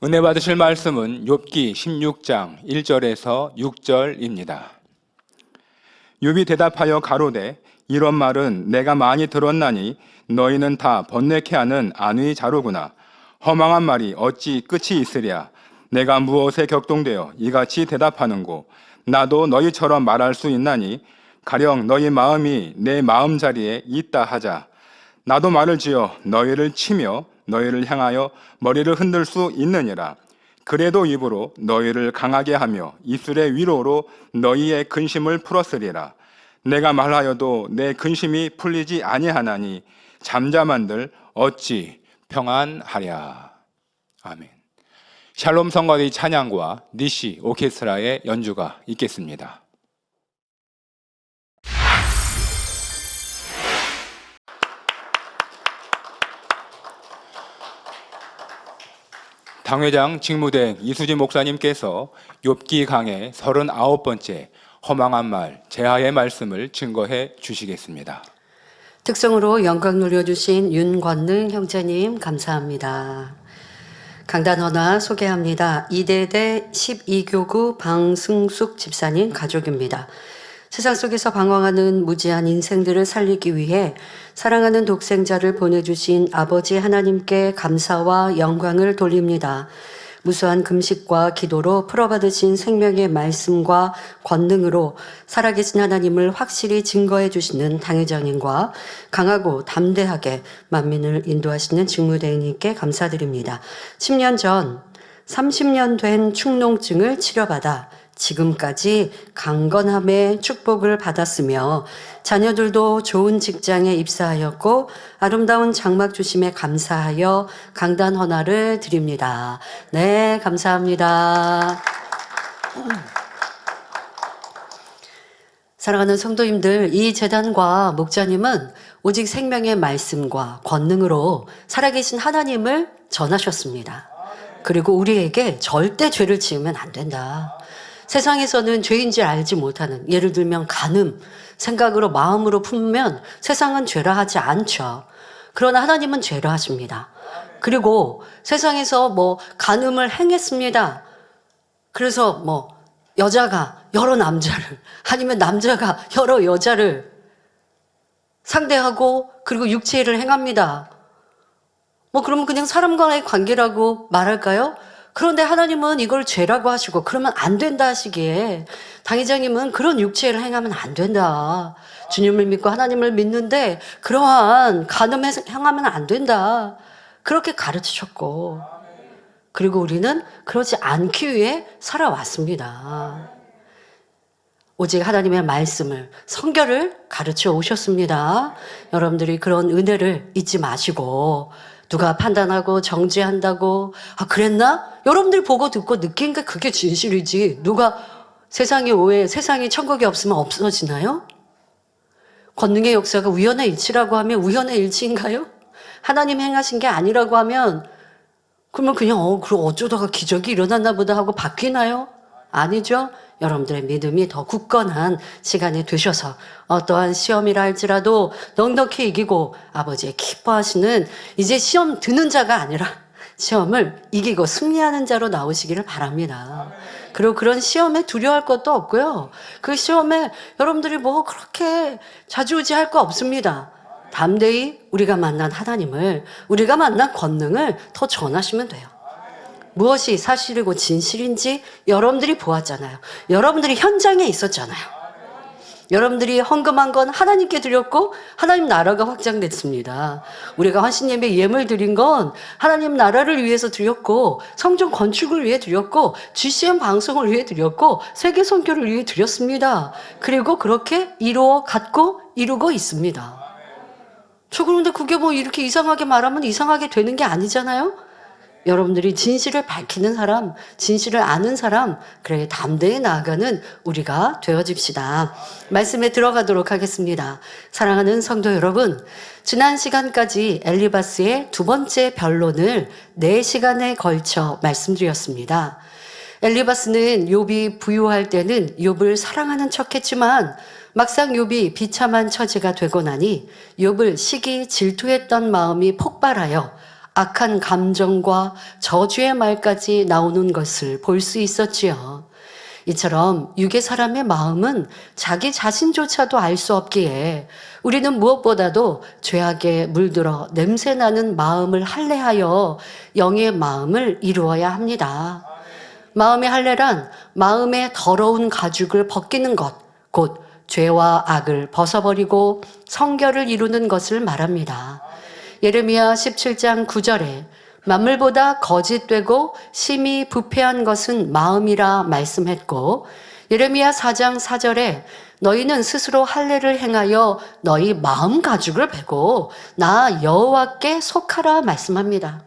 은혜 받으실 말씀은 욥기 16장 1절에서 6절입니다. 욥이 대답하여 가로되 이런 말은 내가 많이 들었나니 너희는 다 번뇌케 하는 안의 자로구나. 허망한 말이 어찌 끝이 있으랴. 내가 무엇에 격동되어 이같이 대답하는고. 나도 너희처럼 말할 수 있나니 가령 너희 마음이 내 마음자리에 있다 하자. 나도 말을 지어 너희를 치며 너희를 향하여 머리를 흔들 수 있느니라. 그래도 입으로 너희를 강하게 하며 입술의 위로로 너희의 근심을 풀었으리라. 내가 말하여도 내 근심이 풀리지 아니하나니 잠잠한들 어찌 평안하랴. 아멘. 샬롬 성가대 찬양과 니시 오케스트라의 연주가 있겠습니다. 당회장 직무대행 이수진 목사님께서 욥기 강의 39번째 허망한 말 제하의 말씀을 증거해 주시겠습니다. 특성으로 영광 누려주신 윤권능 형제님 감사합니다. 강단헌화 소개합니다. 이대대 12교구 방승숙 집사님 가족입니다. 세상 속에서 방황하는 무지한 인생들을 살리기 위해 사랑하는 독생자를 보내주신 아버지 하나님께 감사와 영광을 돌립니다. 무수한 금식과 기도로 풀어받으신 생명의 말씀과 권능으로 살아계신 하나님을 확실히 증거해 주시는 당회장님과 강하고 담대하게 만민을 인도하시는 직무대행님께 감사드립니다. 10년 전 30년 된 축농증을 치료받아 지금까지 강건함의 축복을 받았으며 자녀들도 좋은 직장에 입사하였고 아름다운 장막 주심에 감사하여 강단 헌화를 드립니다. 네, 감사합니다. 사랑하는 성도님들, 이 재단과 목자님은 오직 생명의 말씀과 권능으로 살아계신 하나님을 전하셨습니다. 그리고 우리에게 절대 죄를 지으면 안 된다. 세상에서는 죄인지 알지 못하는, 예를 들면 간음, 생각으로 마음으로 품으면 세상은 죄라 하지 않죠. 그러나 하나님은 죄라 하십니다. 그리고 세상에서 간음을 행했습니다. 그래서 여자가 여러 남자를, 아니면 남자가 여러 여자를 상대하고 그리고 육체를 행합니다. 그러면 그냥 사람과의 관계라고 말할까요? 그런데 하나님은 이걸 죄라고 하시고 그러면 안 된다 하시기에 당회장님은 그런 육체를 행하면 안 된다. 주님을 믿고 하나님을 믿는데 그러한 간음에 행하면 안 된다. 그렇게 가르치셨고 그리고 우리는 그러지 않기 위해 살아왔습니다. 오직 하나님의 말씀을, 성결을 가르쳐 오셨습니다. 여러분들이 그런 은혜를 잊지 마시고 누가 판단하고 정죄한다고 그랬나? 여러분들 보고 듣고 느낀 게 그게 진실이지. 누가 세상에 오해, 세상에 천국이 없으면 없어지나요? 권능의 역사가 우연의 일치라고 하면 우연의 일치인가요? 하나님 행하신 게 아니라고 하면 그러면 그냥 그럼 어쩌다가 기적이 일어났나 보다 하고 바뀌나요? 아니죠. 여러분들의 믿음이 더 굳건한 시간이 되셔서 어떠한 시험이라 할지라도 넉넉히 이기고 아버지의 기뻐하시는 이제 시험 드는 자가 아니라 시험을 이기고 승리하는 자로 나오시기를 바랍니다. 그리고 그런 시험에 두려워할 것도 없고요. 그 시험에 여러분들이 그렇게 좌지우지할 거 없습니다. 담대히 우리가 만난 하나님을, 우리가 만난 권능을 더 전하시면 돼요. 무엇이 사실이고 진실인지 여러분들이 보았잖아요. 여러분들이 현장에 있었잖아요. 여러분들이 헌금한 건 하나님께 드렸고 하나님 나라가 확장됐습니다. 우리가 환신예배 예물 드린 건 하나님 나라를 위해서 드렸고 성전 건축을 위해 드렸고 GCN 방송을 위해 드렸고 세계 선교를 위해 드렸습니다. 그리고 그렇게 이루고 있습니다. 그런데 그게 이렇게 이상하게 말하면 이상하게 되는 게 아니잖아요. 여러분들이 진실을 밝히는 사람, 진실을 아는 사람, 그래 담대히 나아가는 우리가 되어집시다. 말씀에 들어가도록 하겠습니다. 사랑하는 성도 여러분, 지난 시간까지 엘리바스의 두 번째 변론을 4시간에 걸쳐 말씀드렸습니다. 엘리바스는 욥이 부유할 때는 욥을 사랑하는 척했지만 막상 욥이 비참한 처지가 되고 나니 욥을 시기 질투했던 마음이 폭발하여 악한 감정과 저주의 말까지 나오는 것을 볼 수 있었지요. 이처럼 육의 사람의 마음은 자기 자신조차도 알 수 없기에 우리는 무엇보다도 죄악에 물들어 냄새나는 마음을 할례하여 영의 마음을 이루어야 합니다. 마음의 할례란 마음의 더러운 가죽을 벗기는 것, 곧 죄와 악을 벗어버리고 성결을 이루는 것을 말합니다. 예레미야 17장 9절에 만물보다 거짓되고 심히 부패한 것은 마음이라 말씀했고, 예레미야 4장 4절에 너희는 스스로 할례를 행하여 너희 마음 가죽을 베고 나 여호와께 속하라 말씀합니다.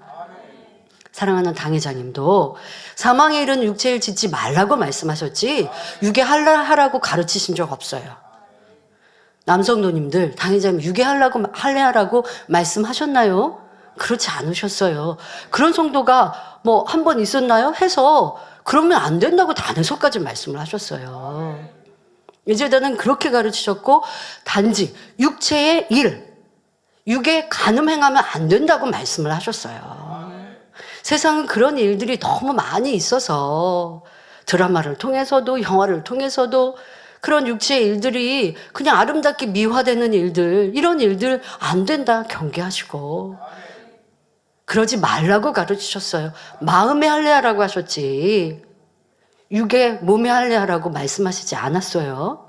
사랑하는 당회장님도 사망에 이른 육체를 짓지 말라고 말씀하셨지 육에 할례하라고 가르치신 적 없어요. 남성도님들 당회장님 육에 할례하라고 말씀하셨나요? 그렇지 않으셨어요. 그런 성도가 뭐 한 번 있었나요? 해서 그러면 안 된다고 단에서까지 말씀을 하셨어요. 이제는 그렇게 가르치셨고 단지 육체의 일, 육에 간음행하면 안 된다고 말씀을 하셨어요. 세상은 그런 일들이 너무 많이 있어서 드라마를 통해서도 영화를 통해서도 그런 육체의 일들이 그냥 아름답게 미화되는 일들, 이런 일들 안 된다 경계하시고 그러지 말라고 가르치셨어요. 마음에 할례하라고 하셨지 육에 몸에 할례하라고 말씀하시지 않았어요.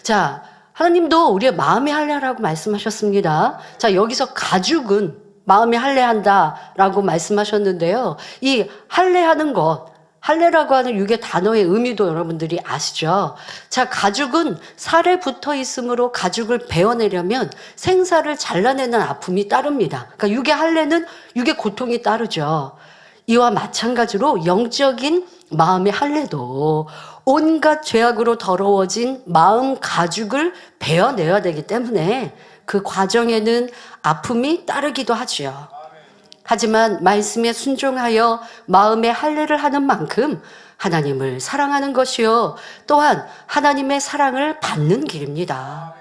자, 하나님도 우리의 마음에 할례하라고 말씀하셨습니다. 자, 여기서 가죽은 마음에 할례한다라고 말씀하셨는데요. 이 할례하는 것, 할례라고 하는 육의 단어의 의미도 여러분들이 아시죠? 자, 가죽은 살에 붙어 있으므로 가죽을 베어내려면 생사를 잘라내는 아픔이 따릅니다. 그러니까 육의 할례는 육의 고통이 따르죠. 이와 마찬가지로 영적인 마음의 할례도 온갖 죄악으로 더러워진 마음 가죽을 베어내야 되기 때문에 그 과정에는 아픔이 따르기도 하지요. 하지만 말씀에 순종하여 마음의 할례를 하는 만큼 하나님을 사랑하는 것이요 또한 하나님의 사랑을 받는 길입니다.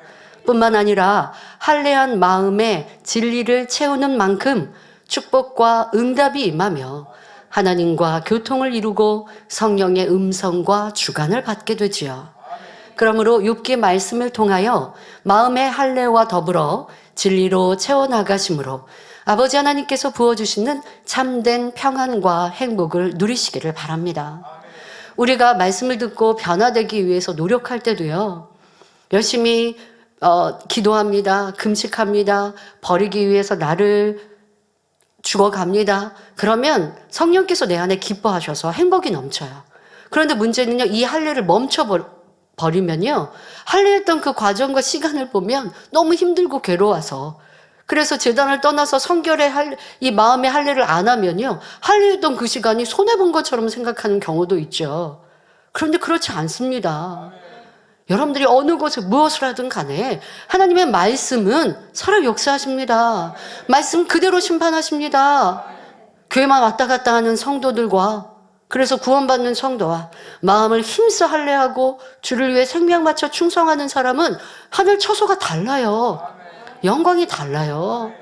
뿐만 아니라 할례한 마음에 진리를 채우는 만큼 축복과 응답이 임하며 하나님과 교통을 이루고 성령의 음성과 주관을 받게 되지요. 그러므로 욥기 말씀을 통하여 마음의 할례와 더불어 진리로 채워나가심으로 아버지 하나님께서 부어주시는 참된 평안과 행복을 누리시기를 바랍니다. 우리가 말씀을 듣고 변화되기 위해서 노력할 때도요. 열심히 기도합니다. 금식합니다. 버리기 위해서 나를 죽어갑니다. 그러면 성령께서 내 안에 기뻐하셔서 행복이 넘쳐요. 그런데 문제는요. 이 할례를 멈춰버리면요. 할례했던 그 과정과 시간을 보면 너무 힘들고 괴로워서 그래서 제단을 떠나서 성결의 이 마음의 할례를 안 하면요. 할례했던 그 시간이 손해본 것처럼 생각하는 경우도 있죠. 그런데 그렇지 않습니다. 여러분들이 어느 곳에 무엇을 하든 간에 하나님의 말씀은 살아 역사하십니다. 말씀 그대로 심판하십니다. 교회만 왔다 갔다 하는 성도들과 그래서 구원받는 성도와 마음을 힘써 할례하고 주를 위해 생명 바쳐 충성하는 사람은 하늘 처소가 달라요. 영광이 달라요.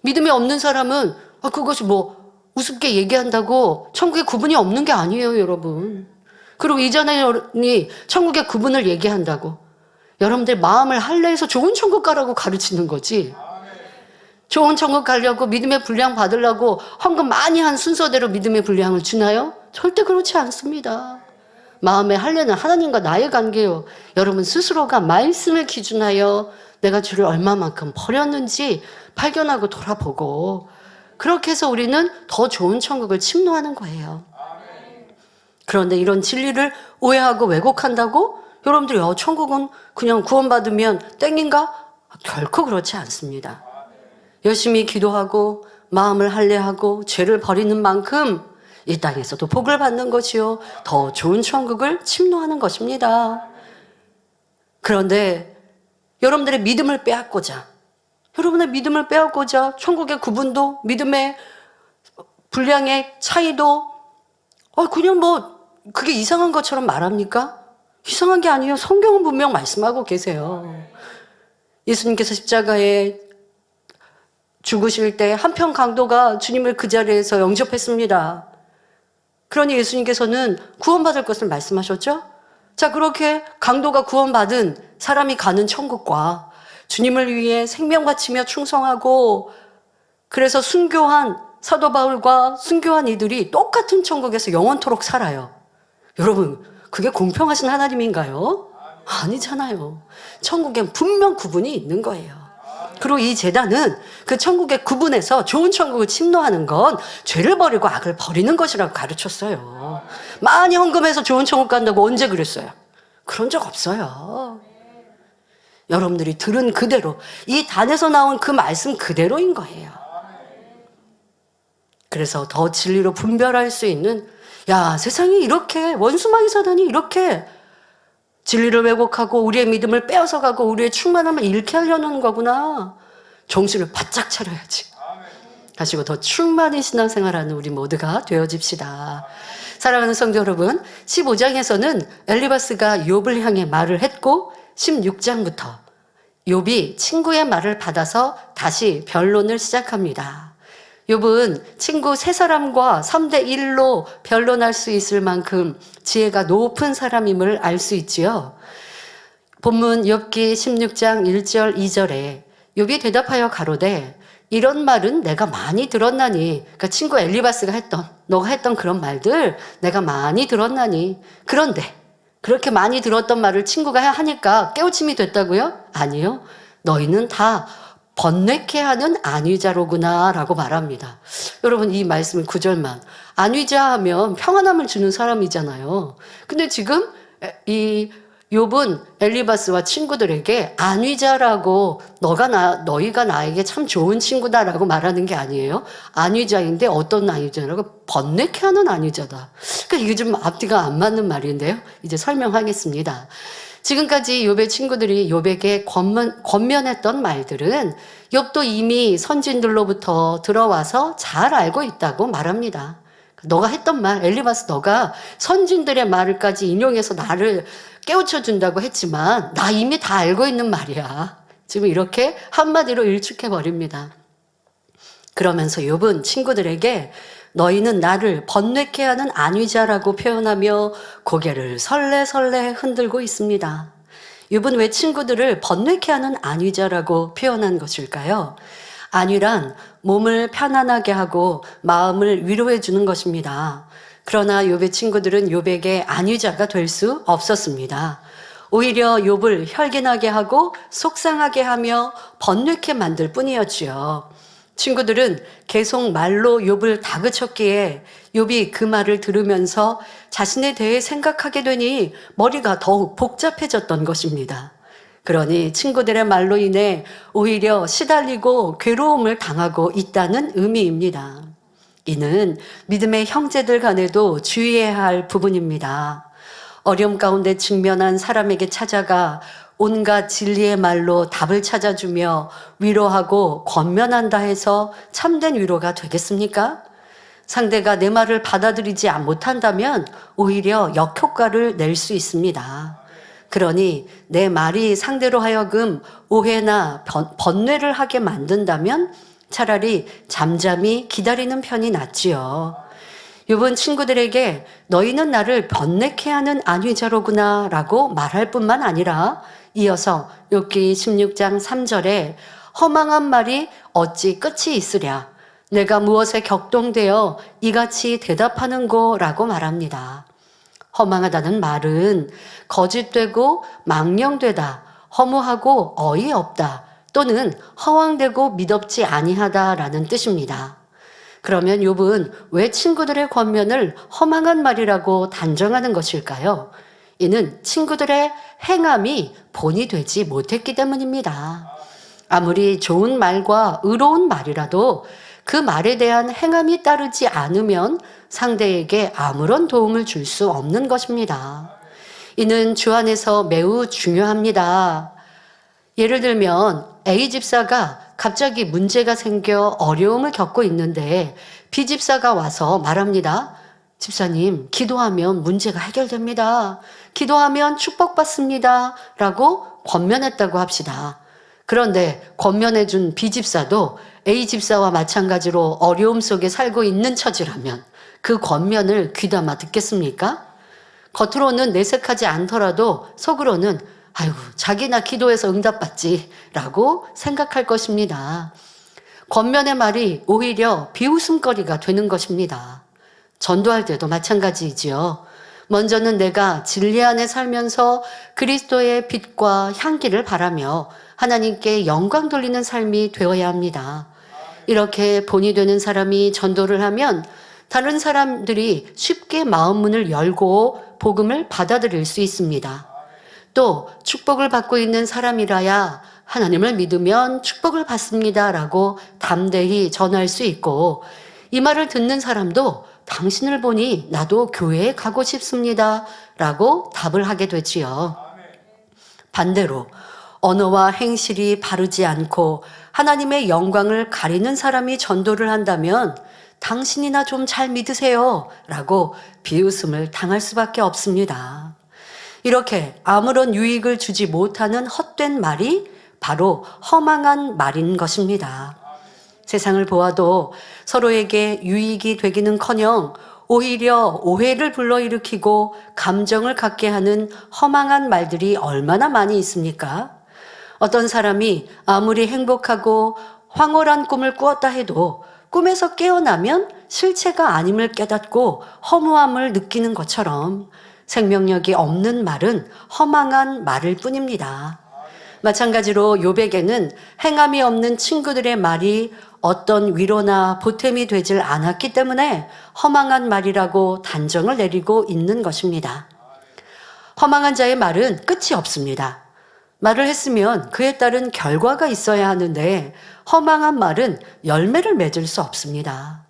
믿음이 없는 사람은 그것이 뭐 우습게 얘기한다고 천국에 구분이 없는 게 아니에요, 여러분. 그리고 이전에 천국의 구분을 얘기한다고 여러분들 마음을 할례해서 좋은 천국 가라고 가르치는 거지. 좋은 천국 가려고 믿음의 분량 받으려고 헌금 많이 한 순서대로 믿음의 분량을 주나요? 절대 그렇지 않습니다. 마음의 할례는 하나님과 나의 관계요. 여러분 스스로가 말씀을 기준하여 내가 주를 얼마만큼 버렸는지 발견하고 돌아보고 그렇게 해서 우리는 더 좋은 천국을 침노하는 거예요. 그런데 이런 진리를 오해하고 왜곡한다고 여러분들이 천국은 그냥 구원받으면 땡인가? 결코 그렇지 않습니다. 열심히 기도하고 마음을 할례하고 죄를 버리는 만큼 이 땅에서도 복을 받는 것이요 더 좋은 천국을 침노하는 것입니다. 그런데 여러분들의 믿음을 빼앗고자 천국의 구분도 믿음의 분량의 차이도 그냥 뭐 그게 이상한 것처럼 말합니까? 이상한 게 아니에요. 성경은 분명 말씀하고 계세요. 예수님께서 십자가에 죽으실 때 한편 강도가 주님을 그 자리에서 영접했습니다. 그러니 예수님께서는 구원받을 것을 말씀하셨죠? 자, 그렇게 강도가 구원받은 사람이 가는 천국과 주님을 위해 생명 바치며 충성하고 그래서 순교한 사도 바울과 순교한 이들이 똑같은 천국에서 영원토록 살아요. 여러분, 그게 공평하신 하나님인가요? 아니잖아요. 천국엔 분명 구분이 있는 거예요. 그리고 이 제단은 그 천국의 구분에서 좋은 천국을 침노하는 건 죄를 버리고 악을 버리는 것이라고 가르쳤어요. 많이 헌금해서 좋은 천국 간다고 언제 그랬어요? 그런 적 없어요. 여러분들이 들은 그대로, 이 단에서 나온 그 말씀 그대로인 거예요. 그래서 더 진리로 분별할 수 있는, 야, 세상이 이렇게, 원수마귀 사단이 이렇게 진리를 왜곡하고 우리의 믿음을 빼앗아가고 우리의 충만함을 잃게 하려는 거구나. 정신을 바짝 차려야지. 가지고 더 충만히 신앙생활하는 우리 모두가 되어집시다. 사랑하는 성도 여러분, 15장에서는 엘리바스가 욥을 향해 말을 했고 16장부터 욥이 친구의 말을 받아서 다시 변론을 시작합니다. 욥은 친구 세 사람과 3대 1로 변론할 수 있을 만큼 지혜가 높은 사람임을 알 수 있지요. 본문 욥기 16장 1절 2절에 욥이 대답하여 가로되 이런 말은 내가 많이 들었나니, 그러니까 친구 엘리바스가 너가 했던 그런 말들 내가 많이 들었나니, 그런데 그렇게 많이 들었던 말을 친구가 하니까 깨우침이 됐다고요? 아니요. 너희는 다 번뇌케 하는 안위자로구나 라고 말합니다. 여러분, 이 말씀을 9절만, 안위자 하면 평안함을 주는 사람이잖아요. 근데 지금 이 욥은 엘리바스와 친구들에게 안위자라고 너희가 나에게 참 좋은 친구다라고 말하는 게 아니에요. 안위자인데 어떤 안위자라고? 번뇌케 하는 안위자다. 그러니까 이게 좀 앞뒤가 안 맞는 말인데요. 이제 설명하겠습니다. 지금까지 욥의 친구들이 욥에게 권면했던 말들은 욥도 이미 선진들로부터 들어와서 잘 알고 있다고 말합니다. 너가 했던 말, 엘리바스 너가 선진들의 말을까지 인용해서 나를 깨우쳐준다고 했지만 나 이미 다 알고 있는 말이야. 지금 이렇게 한마디로 일축해버립니다. 그러면서 욥은 친구들에게 너희는 나를 번뇌케 하는 안위자라고 표현하며 고개를 설레설레 흔들고 있습니다. 욥은 왜 친구들을 번뇌케 하는 안위자라고 표현한 것일까요? 안위란 몸을 편안하게 하고 마음을 위로해 주는 것입니다. 그러나 욥의 친구들은 욥에게 안위자가 될 수 없었습니다. 오히려 욥을 혈기나게 하고 속상하게 하며 번뇌케 만들 뿐이었지요. 친구들은 계속 말로 욥을 다그쳤기에 욥이 그 말을 들으면서 자신에 대해 생각하게 되니 머리가 더욱 복잡해졌던 것입니다. 그러니 친구들의 말로 인해 오히려 시달리고 괴로움을 당하고 있다는 의미입니다. 이는 믿음의 형제들 간에도 주의해야 할 부분입니다. 어려움 가운데 직면한 사람에게 찾아가 온갖 진리의 말로 답을 찾아주며 위로하고 권면한다 해서 참된 위로가 되겠습니까? 상대가 내 말을 받아들이지 못한다면 오히려 역효과를 낼 수 있습니다. 그러니 내 말이 상대로 하여금 오해나 번뇌를 하게 만든다면 차라리 잠잠히 기다리는 편이 낫지요. 욥은 친구들에게 너희는 나를 번뇌케 하는 안위자로구나 라고 말할 뿐만 아니라 이어서 욥기 16장 3절에 허망한 말이 어찌 끝이 있으랴 내가 무엇에 격동되어 이같이 대답하는고 라고 말합니다. 허망하다는 말은 거짓되고 망령되다, 허무하고 어이없다 또는 허황되고 미덥지 아니하다라는 뜻입니다. 그러면 욥은 왜 친구들의 권면을 허망한 말이라고 단정하는 것일까요? 이는 친구들의 행함이 본이 되지 못했기 때문입니다. 아무리 좋은 말과 의로운 말이라도 그 말에 대한 행함이 따르지 않으면 상대에게 아무런 도움을 줄 수 없는 것입니다. 이는 주 안에서 매우 중요합니다. 예를 들면 A 집사가 갑자기 문제가 생겨 어려움을 겪고 있는데 B 집사가 와서 말합니다. 집사님, 기도하면 문제가 해결됩니다. 기도하면 축복받습니다. 라고 권면했다고 합시다. 그런데 권면해준 B집사도 A집사와 마찬가지로 어려움 속에 살고 있는 처지라면 그 권면을 귀담아 듣겠습니까? 겉으로는 내색하지 않더라도 속으로는 아이고 자기나 기도해서 응답받지 라고 생각할 것입니다. 권면의 말이 오히려 비웃음거리가 되는 것입니다. 전도할 때도 마찬가지이지요. 먼저는 내가 진리 안에 살면서 그리스도의 빛과 향기를 바라며 하나님께 영광 돌리는 삶이 되어야 합니다. 이렇게 본이 되는 사람이 전도를 하면 다른 사람들이 쉽게 마음문을 열고 복음을 받아들일 수 있습니다. 또 축복을 받고 있는 사람이라야 하나님을 믿으면 축복을 받습니다 라고 담대히 전할 수 있고, 이 말을 듣는 사람도 당신을 보니 나도 교회에 가고 싶습니다 라고 답을 하게 되지요. 반대로 언어와 행실이 바르지 않고 하나님의 영광을 가리는 사람이 전도를 한다면 당신이나 좀 잘 믿으세요 라고 비웃음을 당할 수밖에 없습니다. 이렇게 아무런 유익을 주지 못하는 헛된 말이 바로 허망한 말인 것입니다. 세상을 보아도 서로에게 유익이 되기는커녕 오히려 오해를 불러일으키고 감정을 갖게 하는 허망한 말들이 얼마나 많이 있습니까? 어떤 사람이 아무리 행복하고 황홀한 꿈을 꾸었다 해도 꿈에서 깨어나면 실체가 아님을 깨닫고 허무함을 느끼는 것처럼 생명력이 없는 말은 허망한 말일 뿐입니다. 마찬가지로 욥에게는 행함이 없는 친구들의 말이 어떤 위로나 보탬이 되질 않았기 때문에 허망한 말이라고 단정을 내리고 있는 것입니다. 허망한 자의 말은 끝이 없습니다. 말을 했으면 그에 따른 결과가 있어야 하는데 허망한 말은 열매를 맺을 수 없습니다.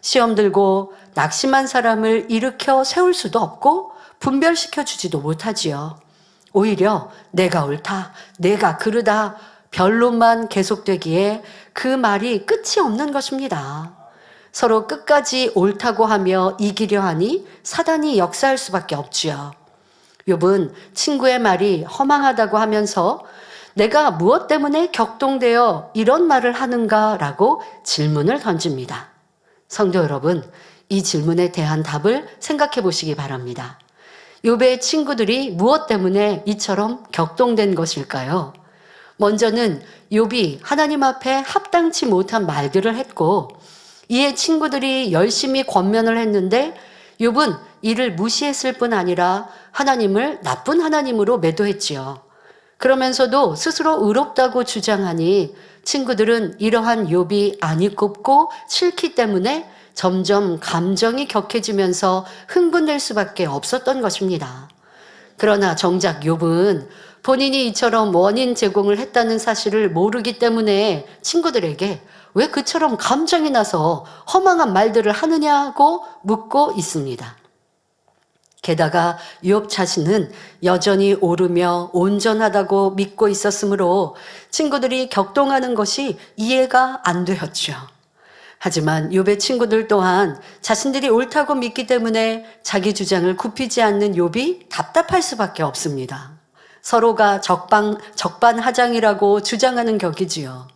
시험 들고 낙심한 사람을 일으켜 세울 수도 없고 분별시켜 주지도 못하지요. 오히려 내가 옳다, 내가 그르다 변론만 계속되기에 그 말이 끝이 없는 것입니다. 서로 끝까지 옳다고 하며 이기려 하니 사단이 역사할 수밖에 없지요. 욥은 친구의 말이 허망하다고 하면서 내가 무엇 때문에 격동되어 이런 말을 하는가라고 질문을 던집니다. 성도 여러분, 이 질문에 대한 답을 생각해 보시기 바랍니다. 욥의 친구들이 무엇 때문에 이처럼 격동된 것일까요? 먼저는 욥이 하나님 앞에 합당치 못한 말들을 했고, 이에 친구들이 열심히 권면을 했는데 욥은 이를 무시했을 뿐 아니라 하나님을 나쁜 하나님으로 매도했지요. 그러면서도 스스로 의롭다고 주장하니 친구들은 이러한 욥이 안이 굽고 싫기 때문에 점점 감정이 격해지면서 흥분될 수밖에 없었던 것입니다. 그러나 정작 욥은 본인이 이처럼 원인 제공을 했다는 사실을 모르기 때문에 친구들에게 왜 그처럼 감정이 나서 허망한 말들을 하느냐고 묻고 있습니다. 게다가 욥 자신은 여전히 옳으며 온전하다고 믿고 있었으므로 친구들이 격동하는 것이 이해가 안 되었죠. 하지만 욥의 친구들 또한 자신들이 옳다고 믿기 때문에 자기 주장을 굽히지 않는 욥이 답답할 수밖에 없습니다. 서로가 적반하장이라고 주장하는 격이지요.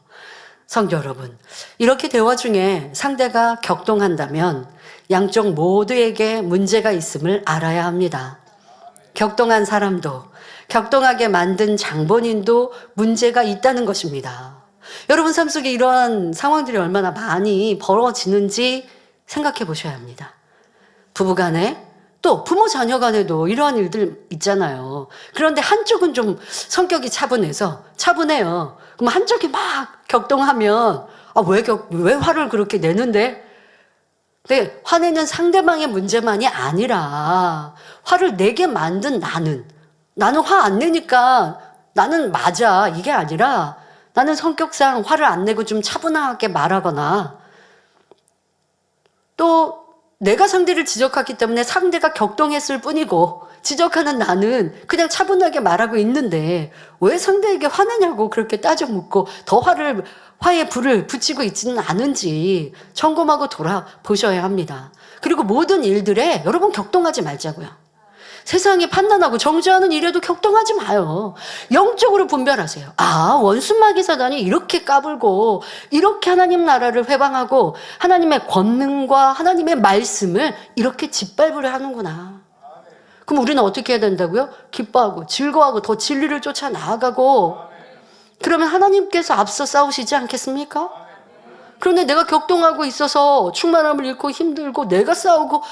성도 여러분, 이렇게 대화 중에 상대가 격동한다면 양쪽 모두에게 문제가 있음을 알아야 합니다. 격동한 사람도, 격동하게 만든 장본인도 문제가 있다는 것입니다. 여러분 삶 속에 이러한 상황들이 얼마나 많이 벌어지는지 생각해 보셔야 합니다. 부부간에, 또 부모 자녀 간에도 이러한 일들 있잖아요. 그런데 한쪽은 좀 성격이 차분해요. 그럼 한쪽이 막 격동하면 왜 화를 그렇게 내는데? 근데 화내는 상대방의 문제만이 아니라 화를 내게 만든 나는 화 안 내니까 나는 맞아, 이게 아니라 나는 성격상 화를 안 내고 좀 차분하게 말하거나, 또 내가 상대를 지적하기 때문에 상대가 격동했을 뿐이고 지적하는 나는 그냥 차분하게 말하고 있는데 왜 상대에게 화내냐고 그렇게 따져 묻고 더 화에 불을 붙이고 있지는 않은지 점검하고 돌아보셔야 합니다. 그리고 모든 일들에 여러분 격동하지 말자고요. 세상이 판단하고 정죄하는 일에도 격동하지 마요. 영적으로 분별하세요. 아, 원수마귀 사단이 이렇게 까불고 이렇게 하나님 나라를 회방하고 하나님의 권능과 하나님의 말씀을 이렇게 짓밟으려 하는구나. 그럼 우리는 어떻게 해야 된다고요? 기뻐하고 즐거워하고 더 진리를 쫓아 나아가고, 그러면 하나님께서 앞서 싸우시지 않겠습니까? 그런데 내가 격동하고 있어서 충만함을 잃고 힘들고 내가 싸우고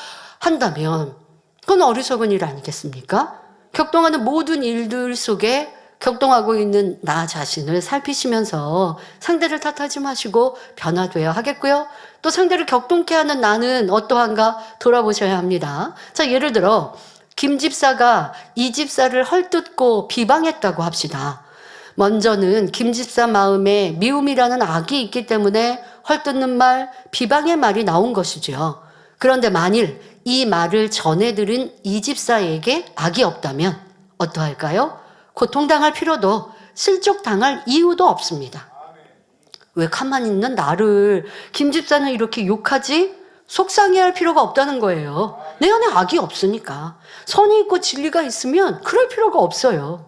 한다면 그건 어리석은 일 아니겠습니까? 격동하는 모든 일들 속에 격동하고 있는 나 자신을 살피시면서 상대를 탓하지 마시고 변화되어야 하겠고요. 또 상대를 격동케 하는 나는 어떠한가 돌아보셔야 합니다. 자, 예를 들어 김 집사가 이 집사를 헐뜯고 비방했다고 합시다. 먼저는 김 집사 마음에 미움이라는 악이 있기 때문에 헐뜯는 말, 비방의 말이 나온 것이죠. 그런데 만일 이 말을 전해들은 이 집사에게 악이 없다면 어떠할까요? 고통당할 필요도 실족당할 이유도 없습니다. 왜 가만히 있는 나를 김 집사는 이렇게 욕하지? 속상해할 필요가 없다는 거예요. 내 안에 악이 없으니까. 선이 있고 진리가 있으면 그럴 필요가 없어요.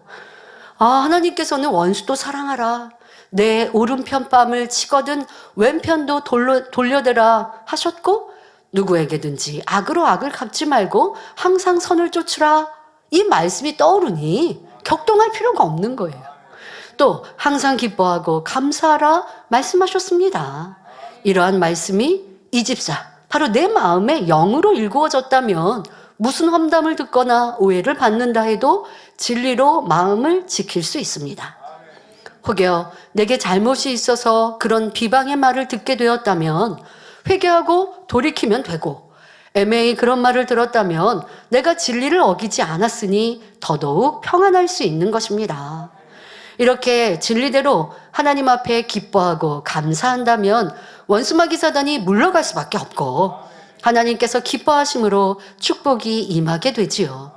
아, 하나님께서는 원수도 사랑하라. 내 오른편 뺨을 치거든 왼편도 돌려대라 하셨고, 누구에게든지 악으로 악을 갚지 말고 항상 선을 쫓으라. 이 말씀이 떠오르니 격동할 필요가 없는 거예요. 또 항상 기뻐하고 감사하라 말씀하셨습니다. 이러한 말씀이 이 집사, 바로 내 마음에 영으로 일구어졌다면 무슨 험담을 듣거나 오해를 받는다 해도 진리로 마음을 지킬 수 있습니다. 혹여 내게 잘못이 있어서 그런 비방의 말을 듣게 되었다면 회개하고 돌이키면 되고, 애매히 그런 말을 들었다면 내가 진리를 어기지 않았으니 더더욱 평안할 수 있는 것입니다. 이렇게 진리대로 하나님 앞에 기뻐하고 감사한다면 원수마귀 사단이 물러갈 수밖에 없고 하나님께서 기뻐하심으로 축복이 임하게 되지요.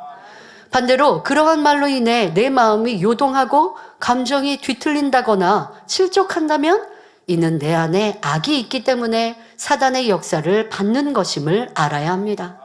반대로 그러한 말로 인해 내 마음이 요동하고 감정이 뒤틀린다거나 실족한다면 이는 내 안에 악이 있기 때문에 사단의 역사를 받는 것임을 알아야 합니다.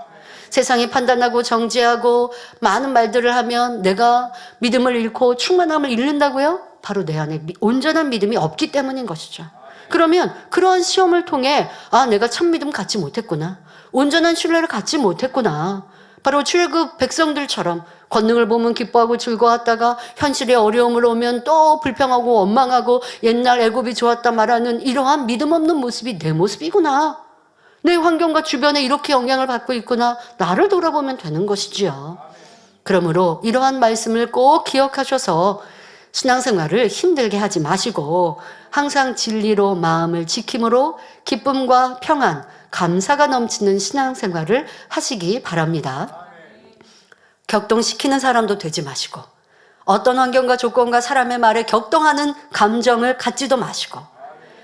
세상이 판단하고 정죄하고 많은 말들을 하면 내가 믿음을 잃고 충만함을 잃는다고요? 바로 내 안에 온전한 믿음이 없기 때문인 것이죠. 그러면 그러한 시험을 통해 아, 내가 참 믿음 갖지 못했구나. 온전한 신뢰를 갖지 못했구나. 바로 출애굽 백성들처럼 권능을 보면 기뻐하고 즐거웠다가 현실의 어려움을 오면 또 불평하고 원망하고 옛날 애굽이 좋았다 말하는 이러한 믿음 없는 모습이 내 모습이구나. 내 환경과 주변에 이렇게 영향을 받고 있구나. 나를 돌아보면 되는 것이지요. 그러므로 이러한 말씀을 꼭 기억하셔서 신앙생활을 힘들게 하지 마시고 항상 진리로 마음을 지킴으로 기쁨과 평안, 감사가 넘치는 신앙생활을 하시기 바랍니다. 격동시키는 사람도 되지 마시고 어떤 환경과 조건과 사람의 말에 격동하는 감정을 갖지도 마시고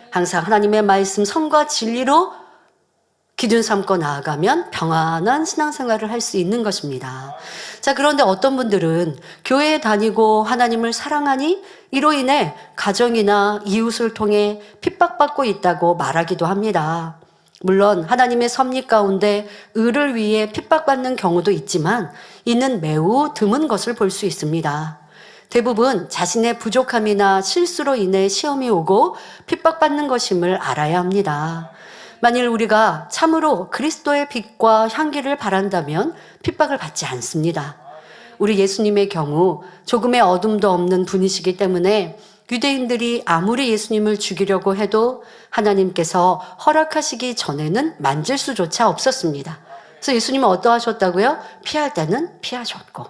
항상 하나님의 말씀, 성과 진리로 기준 삼고 나아가면 평안한 신앙생활을 할 수 있는 것입니다. 자, 그런데 어떤 분들은 교회에 다니고 하나님을 사랑하니 이로 인해 가정이나 이웃을 통해 핍박받고 있다고 말하기도 합니다. 물론 하나님의 섭리 가운데 의를 위해 핍박받는 경우도 있지만 이는 매우 드문 것을 볼 수 있습니다. 대부분 자신의 부족함이나 실수로 인해 시험이 오고 핍박받는 것임을 알아야 합니다. 만일 우리가 참으로 그리스도의 빛과 향기를 바란다면 핍박을 받지 않습니다. 우리 예수님의 경우 조금의 어둠도 없는 분이시기 때문에 유대인들이 아무리 예수님을 죽이려고 해도 하나님께서 허락하시기 전에는 만질 수조차 없었습니다. 그래서 예수님은 어떠하셨다고요? 피할 때는 피하셨고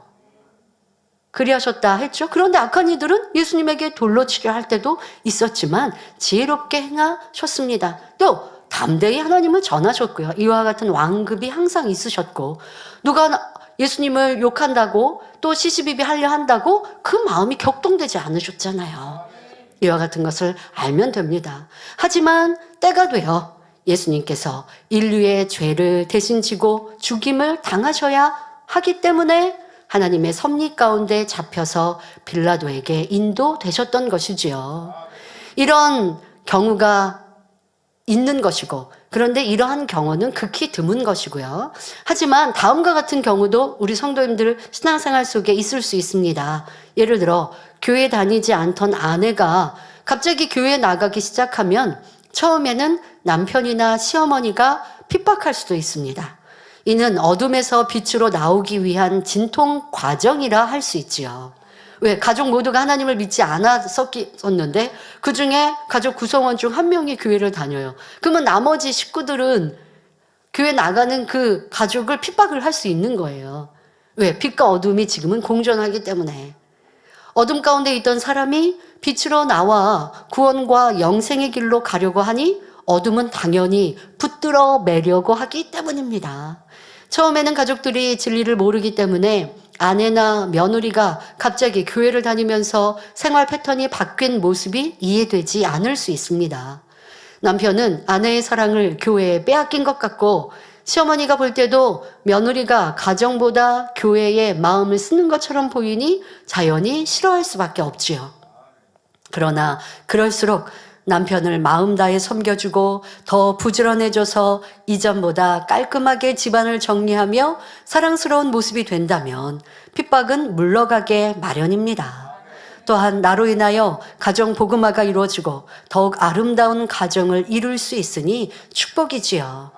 그리하셨다 했죠. 그런데 악한 이들은 예수님에게 돌로 치려 할 때도 있었지만 지혜롭게 행하셨습니다. 또 담대히 하나님을 전하셨고요. 이와 같은 완급이 항상 있으셨고 누가 예수님을 욕한다고 또 시시비비 하려 한다고 그 마음이 격동되지 않으셨잖아요. 이와 같은 것을 알면 됩니다. 하지만 때가 되어 예수님께서 인류의 죄를 대신 지고 죽임을 당하셔야 하기 때문에 하나님의 섭리 가운데 잡혀서 빌라도에게 인도되셨던 것이지요. 이런 경우가 있는 것이고, 그런데 이러한 경우는 극히 드문 것이고요. 하지만 다음과 같은 경우도 우리 성도님들 신앙생활 속에 있을 수 있습니다. 예를 들어 교회 다니지 않던 아내가 갑자기 교회에 나가기 시작하면 처음에는 남편이나 시어머니가 핍박할 수도 있습니다. 이는 어둠에서 빛으로 나오기 위한 진통 과정이라 할 수 있지요. 왜? 가족 모두가 하나님을 믿지 않았었는데 그 중에 가족 구성원 중 한 명이 교회를 다녀요. 그러면 나머지 식구들은 교회 나가는 그 가족을 핍박을 할 수 있는 거예요. 왜? 빛과 어둠이 지금은 공존하기 때문에. 어둠 가운데 있던 사람이 빛으로 나와 구원과 영생의 길로 가려고 하니 어둠은 당연히 붙들어 매려고 하기 때문입니다. 처음에는 가족들이 진리를 모르기 때문에 아내나 며느리가 갑자기 교회를 다니면서 생활 패턴이 바뀐 모습이 이해되지 않을 수 있습니다. 남편은 아내의 사랑을 교회에 빼앗긴 것 같고 시어머니가 볼 때도 며느리가 가정보다 교회에 마음을 쓰는 것처럼 보이니 자연히 싫어할 수밖에 없지요. 그러나 그럴수록 남편을 마음 다해 섬겨주고 더 부지런해져서 이전보다 깔끔하게 집안을 정리하며 사랑스러운 모습이 된다면 핍박은 물러가게 마련입니다. 또한 나로 인하여 가정 복음화가 이루어지고 더욱 아름다운 가정을 이룰 수 있으니 축복이지요.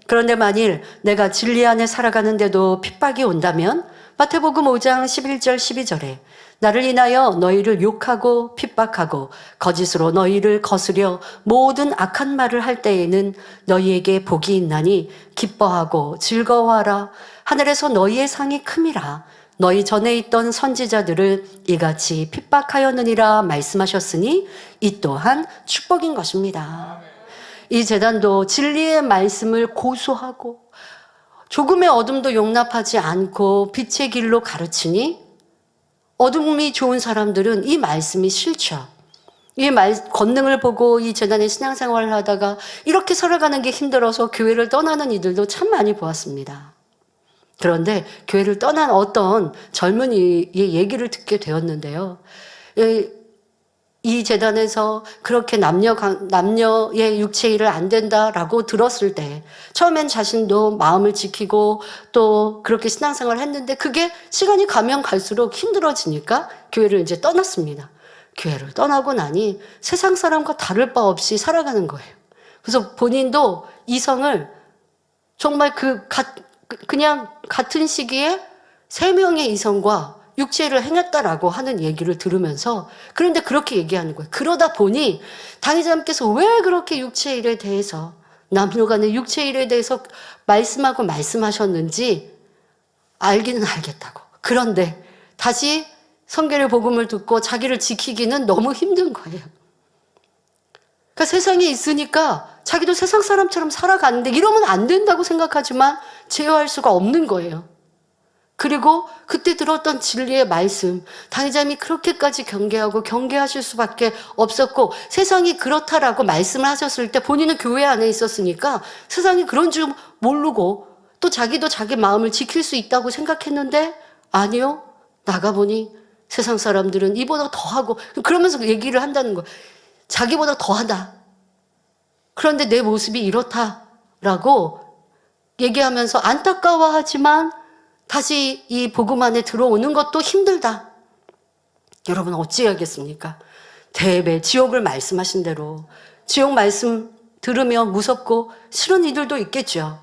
그런데 만일 내가 진리 안에 살아가는데도 핍박이 온다면 마태복음 5장 11절 12절에 나를 인하여 너희를 욕하고 핍박하고 거짓으로 너희를 거스려 모든 악한 말을 할 때에는 너희에게 복이 있나니 기뻐하고 즐거워하라. 하늘에서 너희의 상이 큼이라. 너희 전에 있던 선지자들을 이같이 핍박하였느니라 말씀하셨으니 이 또한 축복인 것입니다. 이 제단도 진리의 말씀을 고수하고 조금의 어둠도 용납하지 않고 빛의 길로 가르치니 어둠이 좋은 사람들은 이 말씀이 싫죠. 이 권능을 보고 이 재단의 신앙생활을 하다가 이렇게 살아가는 게 힘들어서 교회를 떠나는 이들도 참 많이 보았습니다. 그런데 교회를 떠난 어떤 젊은이의 얘기를 듣게 되었는데요. 이 재단에서 그렇게 남녀의 육체 일을 안 된다라고 들었을 때 처음엔 자신도 마음을 지키고 또 그렇게 신앙생활을 했는데 그게 시간이 가면 갈수록 힘들어지니까 교회를 이제 떠났습니다. 교회를 떠나고 나니 세상 사람과 다를 바 없이 살아가는 거예요. 그래서 본인도 이성을 정말 그냥 같은 시기에 3명의 이성과 육체를 행했다라고 하는 얘기를 들으면서 그런데 그렇게 얘기하는 거예요. 그러다 보니 당의자님께서 왜 그렇게 육체일에 대해서 남녀 간의 육체일에 대해서 말씀하셨는지 알기는 알겠다고. 그런데 다시 성경의 복음을 듣고 자기를 지키기는 너무 힘든 거예요. 그러니까 세상에 있으니까 자기도 세상 사람처럼 살아가는데 이러면 안 된다고 생각하지만 제어할 수가 없는 거예요. 그리고 그때 들었던 진리의 말씀, 당의자님이 그렇게까지 경계하실 수밖에 없었고 세상이 그렇다라고 말씀을 하셨을 때 본인은 교회 안에 있었으니까 세상이 그런 줄 모르고 또 자기도 자기 마음을 지킬 수 있다고 생각했는데 아니요. 나가보니 세상 사람들은 이보다 더하고 그러면서 얘기를 한다는 거예요. 자기보다 더하다. 그런데 내 모습이 이렇다라고 얘기하면서 안타까워하지만 다시 이 복음 안에 들어오는 것도 힘들다. 여러분 어찌해야겠습니까? 대배 지옥을 말씀하신 대로 지옥 말씀 들으면 무섭고 싫은 이들도 있겠죠.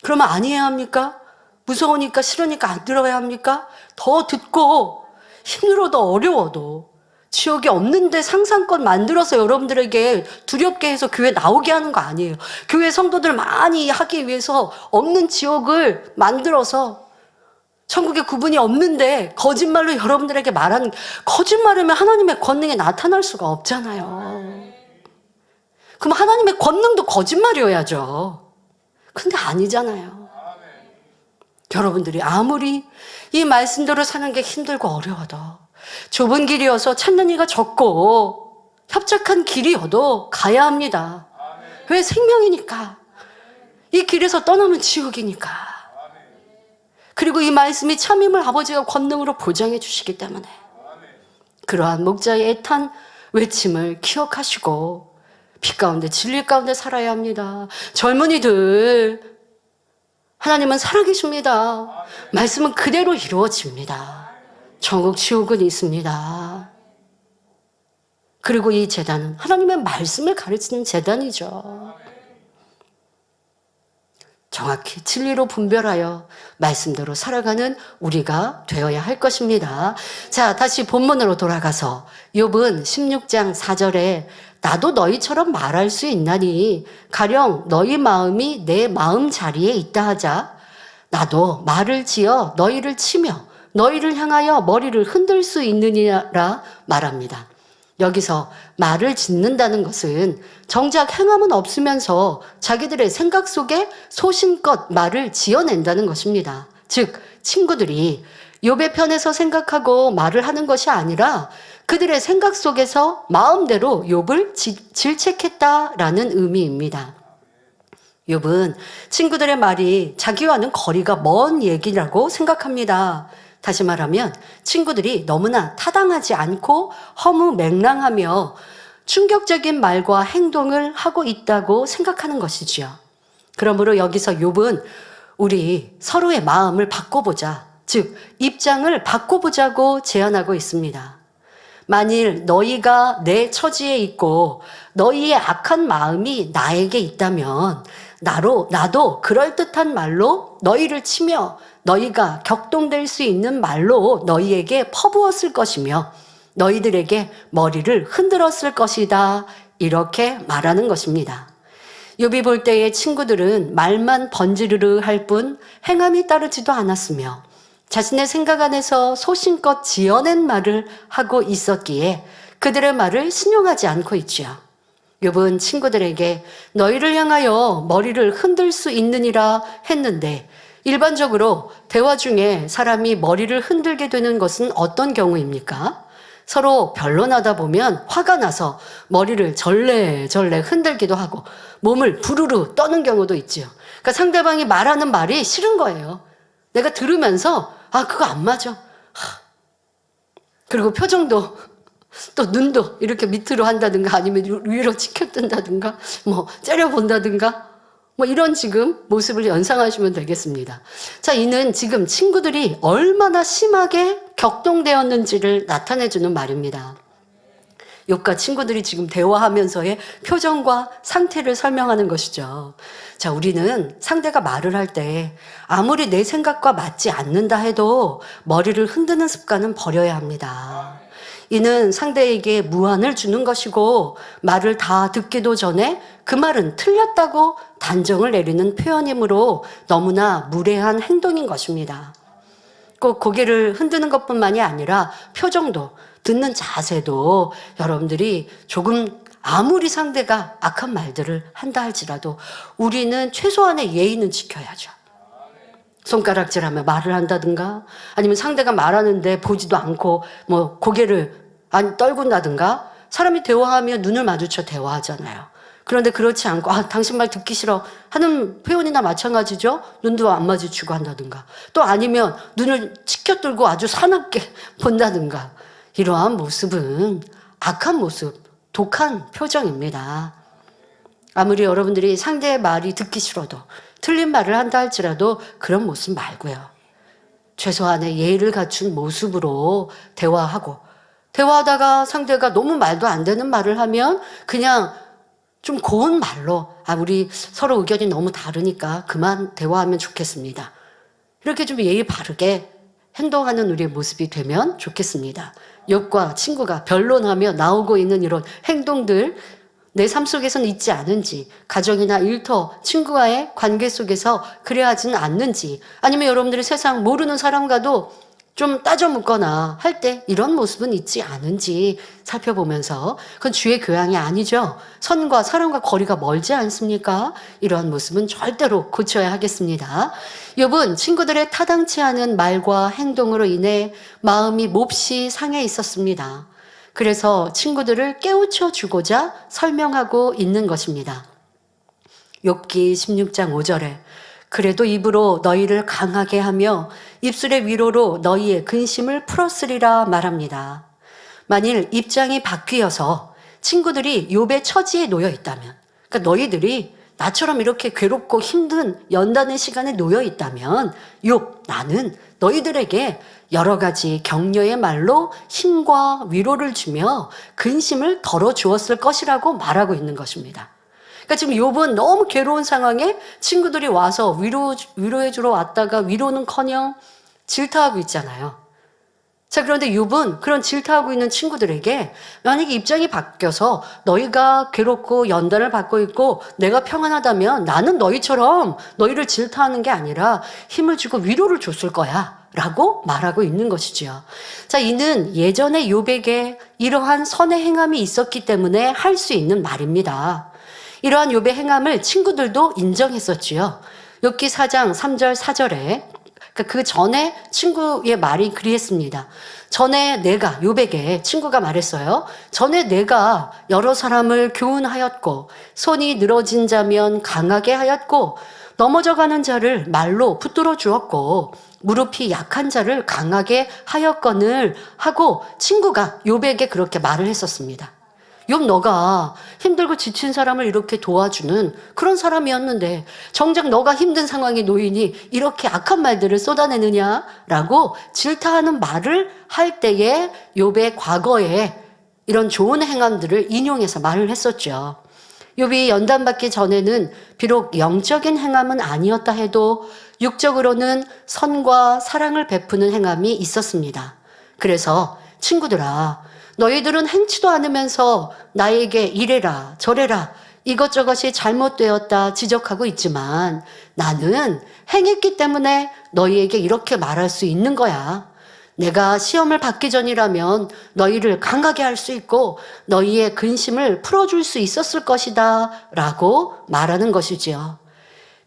그러면 안 해야 합니까? 무서우니까 싫으니까 안 들어야 합니까? 더 듣고 힘들어도 어려워도 지옥이 없는데 상상껏 만들어서 여러분들에게 두렵게 해서 교회 나오게 하는 거 아니에요. 교회 성도들 많이 하기 위해서 없는 지옥을 만들어서 천국에 구분이 없는데 거짓말로 여러분들에게 말하는, 거짓말하면 하나님의 권능이 나타날 수가 없잖아요. 그럼 하나님의 권능도 거짓말이어야죠. 근데 아니잖아요. 여러분들이 아무리 이 말씀대로 사는 게 힘들고 어려워도 좁은 길이어서 찾는 이가 적고 협착한 길이어도 가야 합니다. 왜? 생명이니까. 이 길에서 떠나면 지옥이니까. 그리고 이 말씀이 참임을 아버지가 권능으로 보장해 주시기 때문에 그러한 목자의 애탄 외침을 기억하시고 빛 가운데 진리 가운데 살아야 합니다. 젊은이들, 하나님은 살아계십니다. 말씀은 그대로 이루어집니다. 천국 지옥은 있습니다. 그리고 이 제단은 하나님의 말씀을 가르치는 제단이죠. 정확히 진리로 분별하여 말씀대로 살아가는 우리가 되어야 할 것입니다. 자, 다시 본문으로 돌아가서 욥은 16장 4절에 나도 너희처럼 말할 수 있나니 가령 너희 마음이 내 마음 자리에 있다 하자 나도 말을 지어 너희를 치며 너희를 향하여 머리를 흔들 수 있느니라 말합니다. 여기서 말을 짓는다는 것은 정작 행함은 없으면서 자기들의 생각 속에 소신껏 말을 지어낸다는 것입니다. 즉 친구들이 욥의 편에서 생각하고 말을 하는 것이 아니라 그들의 생각 속에서 마음대로 욥을 질책했다라는 의미입니다. 욥은 친구들의 말이 자기와는 거리가 먼 얘기라고 생각합니다. 다시 말하면 친구들이 너무나 타당하지 않고 허무맹랑하며 충격적인 말과 행동을 하고 있다고 생각하는 것이지요. 그러므로 여기서 욥은 우리 서로의 마음을 바꿔보자, 즉 입장을 바꿔보자고 제안하고 있습니다. 만일 너희가 내 처지에 있고 너희의 악한 마음이 나에게 있다면 나도 그럴듯한 말로 너희를 치며 너희가 격동될 수 있는 말로 너희에게 퍼부었을 것이며 너희들에게 머리를 흔들었을 것이다. 이렇게 말하는 것입니다. 욥이 볼 때의 친구들은 말만 번지르르 할 뿐 행함이 따르지도 않았으며 자신의 생각 안에서 소신껏 지어낸 말을 하고 있었기에 그들의 말을 신용하지 않고 있지요. 욥은 친구들에게 너희를 향하여 머리를 흔들 수 있느니라 했는데 일반적으로 대화 중에 사람이 머리를 흔들게 되는 것은 어떤 경우입니까? 서로 변론하다 보면 화가 나서 머리를 절레절레 흔들기도 하고 몸을 부르르 떠는 경우도 있지요. 그러니까 상대방이 말하는 말이 싫은 거예요. 내가 들으면서 그거 안 맞아. 그리고 표정도 또 눈도 이렇게 밑으로 한다든가 아니면 위로 치켜뜬다든가 째려본다든가 이런 지금 모습을 연상하시면 되겠습니다. 자, 이는 지금 친구들이 얼마나 심하게 격동되었는지를 나타내주는 말입니다. 욥과 친구들이 지금 대화하면서의 표정과 상태를 설명하는 것이죠. 자, 우리는 상대가 말을 할 때 아무리 내 생각과 맞지 않는다 해도 머리를 흔드는 습관은 버려야 합니다. 이는 상대에게 무안을 주는 것이고 말을 다 듣기도 전에 그 말은 틀렸다고 단정을 내리는 표현이므로 너무나 무례한 행동인 것입니다. 꼭 고개를 흔드는 것뿐만이 아니라 표정도 듣는 자세도 여러분들이 조금 아무리 상대가 악한 말들을 한다 할지라도 우리는 최소한의 예의는 지켜야죠. 손가락질하며 말을 한다든가 아니면 상대가 말하는데 보지도 않고 고개를 안 떨군다든가 사람이 대화하며 눈을 마주쳐 대화하잖아요. 그런데 그렇지 않고 당신 말 듣기 싫어 하는 표현이나 마찬가지죠. 눈도 안 마주치고 한다든가 또 아니면 눈을 치켜들고 아주 사납게 본다든가 이러한 모습은 악한 모습, 독한 표정입니다. 아무리 여러분들이 상대의 말이 듣기 싫어도 틀린 말을 한다 할지라도 그런 모습 말고요. 최소한의 예의를 갖춘 모습으로 대화하다가 상대가 너무 말도 안 되는 말을 하면 그냥 좀 고운 말로 우리 서로 의견이 너무 다르니까 그만 대화하면 좋겠습니다. 이렇게 좀 예의 바르게 행동하는 우리의 모습이 되면 좋겠습니다. 욥과 친구가 변론하며 나오고 있는 이런 행동들 내 삶 속에서는 있지 않은지 가정이나 일터, 친구와의 관계 속에서 그래야 하지는 않는지 아니면 여러분들이 세상 모르는 사람과도 좀 따져 묻거나 할 때 이런 모습은 있지 않은지 살펴보면서 그건 주의 교양이 아니죠. 선과 사람과 거리가 멀지 않습니까? 이러한 모습은 절대로 고쳐야 하겠습니다. 욥은 친구들의 타당치 않은 말과 행동으로 인해 마음이 몹시 상해 있었습니다. 그래서 친구들을 깨우쳐 주고자 설명하고 있는 것입니다. 욥기 16장 5절에 그래도 입으로 너희를 강하게 하며 입술의 위로로 너희의 근심을 풀었으리라 말합니다. 만일 입장이 바뀌어서 친구들이 욥의 처지에 놓여 있다면, 그러니까 너희들이 나처럼 이렇게 괴롭고 힘든 연단의 시간에 놓여 있다면 욥, 나는 너희들에게 여러 가지 격려의 말로 힘과 위로를 주며 근심을 덜어주었을 것이라고 말하고 있는 것입니다. 그러니까 지금 욥은 너무 괴로운 상황에 친구들이 와서 위로해주러 왔다가 위로는커녕 질타하고 있잖아요. 자, 그런데 욥은 그런 질타하고 있는 친구들에게 만약에 입장이 바뀌어서 너희가 괴롭고 연단을 받고 있고 내가 평안하다면 나는 너희처럼 너희를 질타하는 게 아니라 힘을 주고 위로를 줬을 거야 라고 말하고 있는 것이지요. 자, 이는 예전에 욥에게 이러한 선의 행함이 있었기 때문에 할 수 있는 말입니다. 이러한 욥의 행함을 친구들도 인정했었지요. 욥기 4장 3절 4절에 그 전에 친구의 말이 그리했습니다. 전에 내가 욥에게 친구가 말했어요. 전에 내가 여러 사람을 교훈하였고 손이 늘어진 자면 강하게 하였고 넘어져가는 자를 말로 붙들어 주었고 무릎이 약한 자를 강하게 하였거늘 하고 친구가 욥에게 그렇게 말을 했었습니다. 욥, 너가 힘들고 지친 사람을 이렇게 도와주는 그런 사람이었는데 정작 너가 힘든 상황에 놓이니 이렇게 악한 말들을 쏟아내느냐라고 질타하는 말을 할 때에 욥의 과거에 이런 좋은 행함들을 인용해서 말을 했었죠. 욥이 연단받기 전에는 비록 영적인 행함은 아니었다 해도 육적으로는 선과 사랑을 베푸는 행함이 있었습니다. 그래서 친구들아, 너희들은 행치도 않으면서 나에게 이래라 저래라 이것저것이 잘못되었다 지적하고 있지만 나는 행했기 때문에 너희에게 이렇게 말할 수 있는 거야. 내가 시험을 받기 전이라면 너희를 강하게 할 수 있고 너희의 근심을 풀어줄 수 있었을 것이다 라고 말하는 것이지요.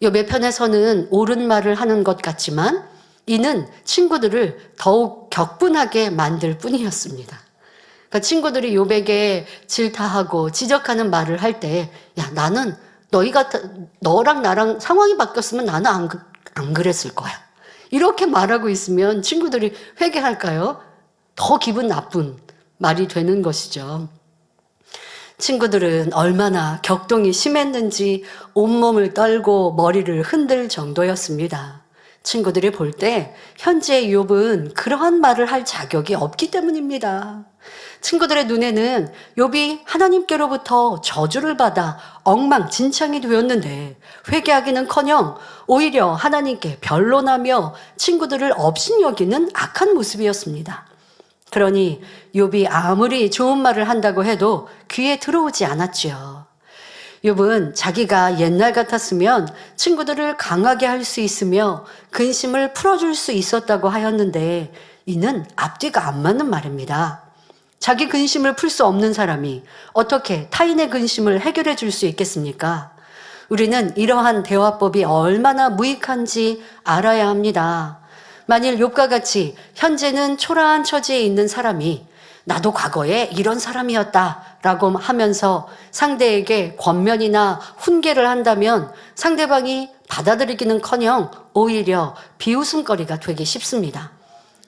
욥의 편에서는 옳은 말을 하는 것 같지만 이는 친구들을 더욱 격분하게 만들 뿐이었습니다. 그러니까 친구들이 욥에게 질타하고 지적하는 말을 할 때, 야, 나는 너랑 나랑 상황이 바뀌었으면 나는 안 그랬을 거야. 이렇게 말하고 있으면 친구들이 회개할까요? 더 기분 나쁜 말이 되는 것이죠. 친구들은 얼마나 격동이 심했는지 온몸을 떨고 머리를 흔들 정도였습니다. 친구들이 볼 때 현재 욥은 그러한 말을 할 자격이 없기 때문입니다. 친구들의 눈에는 욥이 하나님께로부터 저주를 받아 엉망진창이 되었는데 회개하기는커녕 오히려 하나님께 변론하며 친구들을 업신여기는 악한 모습이었습니다. 그러니 욥이 아무리 좋은 말을 한다고 해도 귀에 들어오지 않았지요. 욥은 자기가 옛날 같았으면 친구들을 강하게 할 수 있으며 근심을 풀어줄 수 있었다고 하였는데 이는 앞뒤가 안 맞는 말입니다. 자기 근심을 풀 수 없는 사람이 어떻게 타인의 근심을 해결해 줄 수 있겠습니까? 우리는 이러한 대화법이 얼마나 무익한지 알아야 합니다. 만일 욥과 같이 현재는 초라한 처지에 있는 사람이 나도 과거에 이런 사람이었다 라고 하면서 상대에게 권면이나 훈계를 한다면 상대방이 받아들이기는커녕 오히려 비웃음거리가 되기 쉽습니다.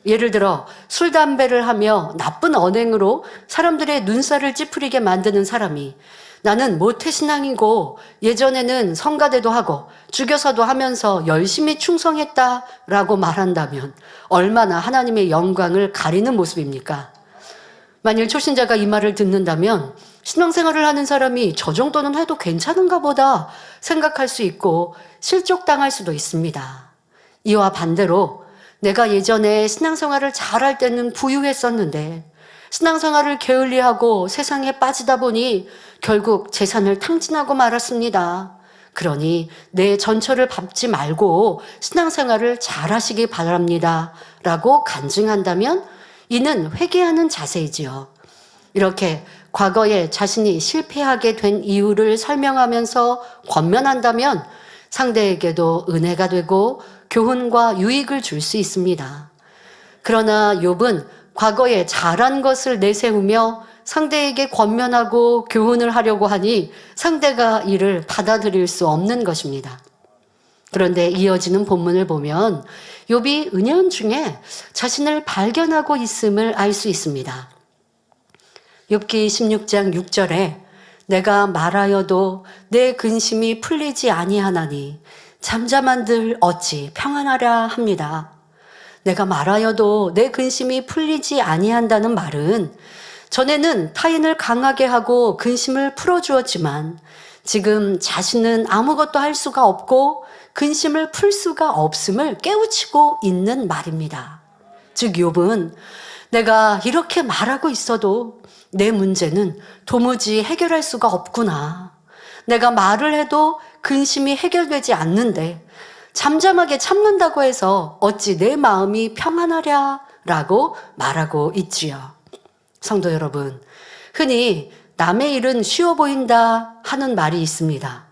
예를 들어 술, 담배를 하며 나쁜 언행으로 사람들의 눈살을 찌푸리게 만드는 사람이 나는 모태신앙이고 예전에는 성가대도 하고 주교사도 하면서 열심히 충성했다라고 말한다면 얼마나 하나님의 영광을 가리는 모습입니까? 만일 초신자가 이 말을 듣는다면 신앙생활을 하는 사람이 저 정도는 해도 괜찮은가 보다 생각할 수 있고 실족당할 수도 있습니다. 이와 반대로 내가 예전에 신앙생활을 잘할 때는 부유했었는데 신앙생활을 게을리하고 세상에 빠지다 보니 결국 재산을 탕진하고 말았습니다. 그러니 내 전처를 밟지 말고 신앙생활을 잘하시기 바랍니다 라고 간증한다면 이는 회개하는 자세이지요. 이렇게 과거에 자신이 실패하게 된 이유를 설명하면서 권면한다면 상대에게도 은혜가 되고 교훈과 유익을 줄 수 있습니다. 그러나 욥은 과거에 잘한 것을 내세우며 상대에게 권면하고 교훈을 하려고 하니 상대가 이를 받아들일 수 없는 것입니다. 그런데 이어지는 본문을 보면 욥이 은연중에 자신을 발견하고 있음을 알 수 있습니다. 욥기 16장 6절에 내가 말하여도 내 근심이 풀리지 아니하나니 잠잠한들 어찌 평안하랴 합니다. 내가 말하여도 내 근심이 풀리지 아니한다는 말은 전에는 타인을 강하게 하고 근심을 풀어주었지만 지금 자신은 아무것도 할 수가 없고 근심을 풀 수가 없음을 깨우치고 있는 말입니다. 즉 욥은 내가 이렇게 말하고 있어도 내 문제는 도무지 해결할 수가 없구나. 내가 말을 해도 근심이 해결되지 않는데 잠잠하게 참는다고 해서 어찌 내 마음이 평안하랴 라고 말하고 있지요. 성도 여러분, 흔히 남의 일은 쉬워 보인다 하는 말이 있습니다.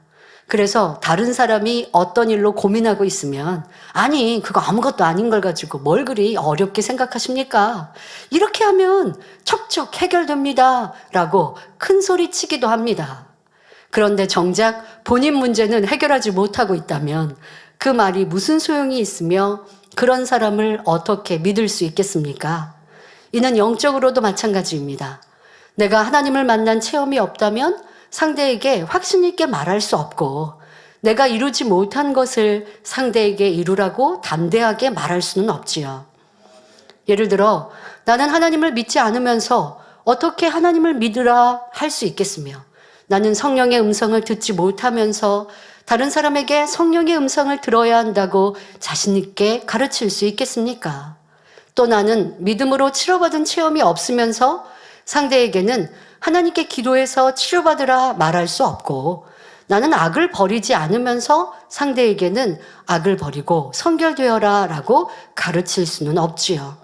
그래서 다른 사람이 어떤 일로 고민하고 있으면 아니 그거 아무것도 아닌 걸 가지고 뭘 그리 어렵게 생각하십니까? 이렇게 하면 척척 해결됩니다 라고 큰 소리 치기도 합니다. 그런데 정작 본인 문제는 해결하지 못하고 있다면 그 말이 무슨 소용이 있으며 그런 사람을 어떻게 믿을 수 있겠습니까? 이는 영적으로도 마찬가지입니다. 내가 하나님을 만난 체험이 없다면 상대에게 확신 있게 말할 수 없고 내가 이루지 못한 것을 상대에게 이루라고 담대하게 말할 수는 없지요. 예를 들어 나는 하나님을 믿지 않으면서 어떻게 하나님을 믿으라 할 수 있겠으며 나는 성령의 음성을 듣지 못하면서 다른 사람에게 성령의 음성을 들어야 한다고 자신 있게 가르칠 수 있겠습니까? 또 나는 믿음으로 치료받은 체험이 없으면서 상대에게는 하나님께 기도해서 치료받으라 말할 수 없고 나는 악을 버리지 않으면서 상대에게는 악을 버리고 성결되어라 라고 가르칠 수는 없지요.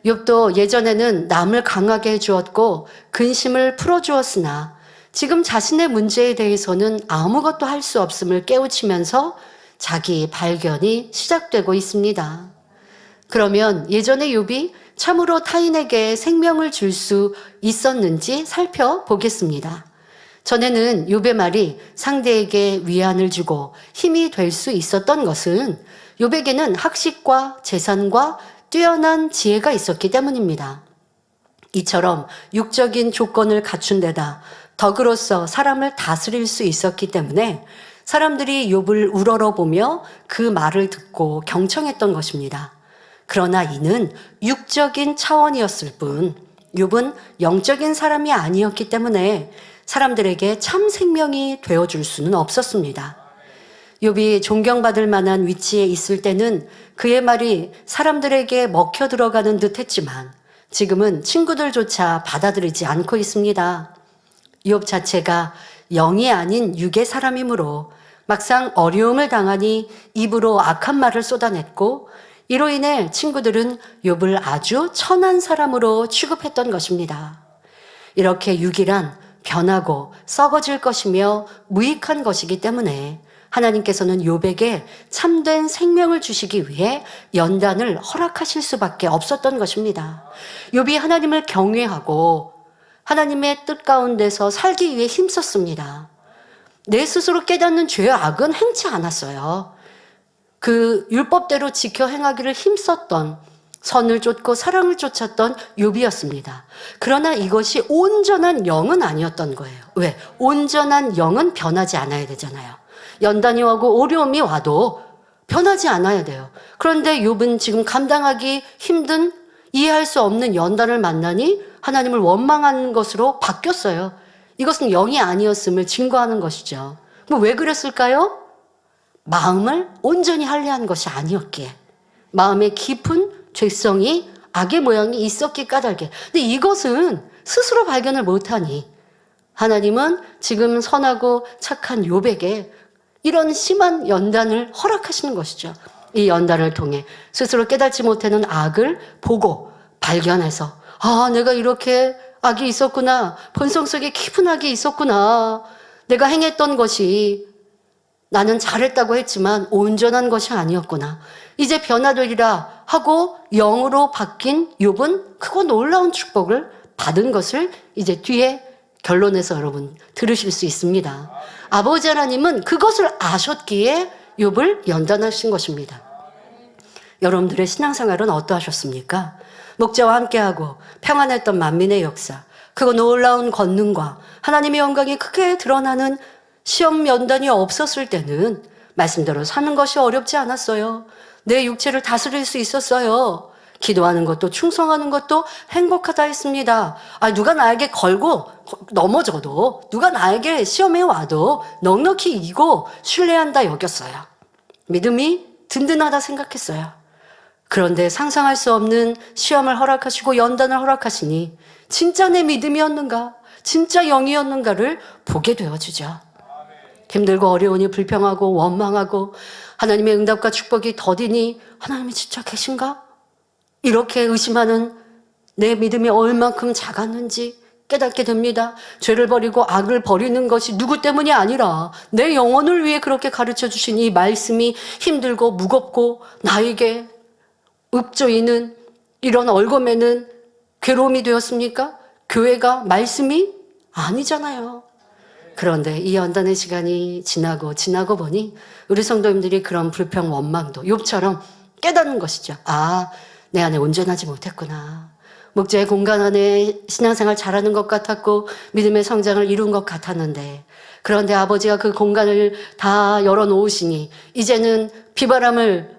욥도 예전에는 남을 강하게 해주었고 근심을 풀어주었으나 지금 자신의 문제에 대해서는 아무것도 할 수 없음을 깨우치면서 자기 발견이 시작되고 있습니다. 그러면 예전에 욥이 참으로 타인에게 생명을 줄 수 있었는지 살펴보겠습니다. 전에는 욥의 말이 상대에게 위안을 주고 힘이 될 수 있었던 것은 욥에게는 학식과 재산과 뛰어난 지혜가 있었기 때문입니다. 이처럼 육적인 조건을 갖춘 데다 덕으로서 사람을 다스릴 수 있었기 때문에 사람들이 욥을 우러러보며 그 말을 듣고 경청했던 것입니다. 그러나 이는 육적인 차원이었을 뿐 욥은 영적인 사람이 아니었기 때문에 사람들에게 참 생명이 되어줄 수는 없었습니다. 욥이 존경받을 만한 위치에 있을 때는 그의 말이 사람들에게 먹혀 들어가는 듯 했지만 지금은 친구들조차 받아들이지 않고 있습니다. 욥 자체가 영이 아닌 육의 사람이므로 막상 어려움을 당하니 입으로 악한 말을 쏟아냈고 이로 인해 친구들은 욥을 아주 천한 사람으로 취급했던 것입니다. 이렇게 육이란 변하고 썩어질 것이며 무익한 것이기 때문에 하나님께서는 욥에게 참된 생명을 주시기 위해 연단을 허락하실 수밖에 없었던 것입니다. 욥이 하나님을 경외하고 하나님의 뜻 가운데서 살기 위해 힘썼습니다. 내 스스로 깨닫는 죄의 악은 행치 않았어요. 그 율법대로 지켜 행하기를 힘썼던 선을 쫓고 사랑을 쫓았던 욥이었습니다. 그러나 이것이 온전한 영은 아니었던 거예요. 왜? 온전한 영은 변하지 않아야 되잖아요. 연단이 오고 어려움이 와도 변하지 않아야 돼요. 그런데 욥은 지금 감당하기 힘든 이해할 수 없는 연단을 만나니 하나님을 원망하는 것으로 바뀌었어요. 이것은 영이 아니었음을 증거하는 것이죠. 왜 그랬을까요? 마음을 온전히 할례한 것이 아니었기에 마음의 깊은 죄성이 악의 모양이 있었기 까닭에. 근데 이것은 스스로 발견을 못하니 하나님은 지금 선하고 착한 욥에게 이런 심한 연단을 허락하시는 것이죠. 이 연단을 통해 스스로 깨닫지 못하는 악을 보고 발견해서 내가 이렇게 악이 있었구나. 본성 속에 깊은 악이 있었구나. 내가 행했던 것이 나는 잘했다고 했지만 온전한 것이 아니었구나. 이제 변화되리라 하고 영으로 바뀐 욥은 크고 놀라운 축복을 받은 것을 이제 뒤에 결론에서 여러분 들으실 수 있습니다. 아버지 하나님은 그것을 아셨기에 욥을 연단하신 것입니다. 여러분들의 신앙생활은 어떠하셨습니까? 목자와 함께하고 평안했던 만민의 역사, 그 놀라운 권능과 하나님의 영광이 크게 드러나는 시험 연단이 없었을 때는 말씀대로 사는 것이 어렵지 않았어요. 내 육체를 다스릴 수 있었어요. 기도하는 것도 충성하는 것도 행복하다 했습니다. 누가 나에게 걸고 넘어져도, 누가 나에게 시험에 와도 넉넉히 이기고 신뢰한다 여겼어요. 믿음이 든든하다 생각했어요. 그런데 상상할 수 없는 시험을 허락하시고 연단을 허락하시니 진짜 내 믿음이었는가, 진짜 영이었는가를 보게 되어주죠. 힘들고 어려우니 불평하고 원망하고 하나님의 응답과 축복이 더디니 하나님이 진짜 계신가? 이렇게 의심하는 내 믿음이 얼만큼 작았는지 깨닫게 됩니다. 죄를 버리고 악을 버리는 것이 누구 때문이 아니라 내 영혼을 위해 그렇게 가르쳐 주신 이 말씀이 힘들고 무겁고 나에게 읍조이는 이런 얼굴에는 괴로움이 되었습니까? 교회가 말씀이 아니잖아요. 그런데 이 연단의 시간이 지나고 보니 우리 성도님들이 그런 불평 원망도 욥처럼 깨닫는 것이죠. 내 안에 온전하지 못했구나. 목자의 공간 안에 신앙생활 잘하는 것 같았고 믿음의 성장을 이룬 것 같았는데, 그런데 아버지가 그 공간을 다 열어놓으시니 이제는 비바람을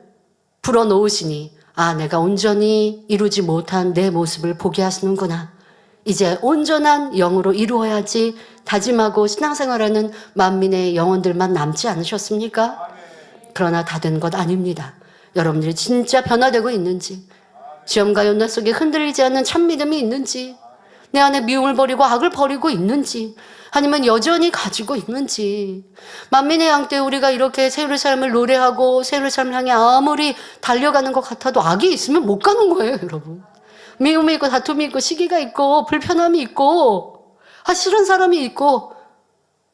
불어놓으시니 내가 온전히 이루지 못한 내 모습을 보게 하시는구나. 이제 온전한 영으로 이루어야지 다짐하고 신앙생활하는 만민의 영혼들만 남지 않으셨습니까? 그러나 다 된 것 아닙니다. 여러분들이 진짜 변화되고 있는지, 시험과 연단 속에 흔들리지 않는 참 믿음이 있는지, 내 안에 미움을 버리고 악을 버리고 있는지, 아니면 여전히 가지고 있는지. 만민의 양 때 우리가 이렇게 새 예루살렘을 노래하고 새 예루살렘을 향해 아무리 달려가는 것 같아도 악이 있으면 못 가는 거예요, 여러분. 미움이 있고 다툼이 있고 시기가 있고 불편함이 있고 싫은 사람이 있고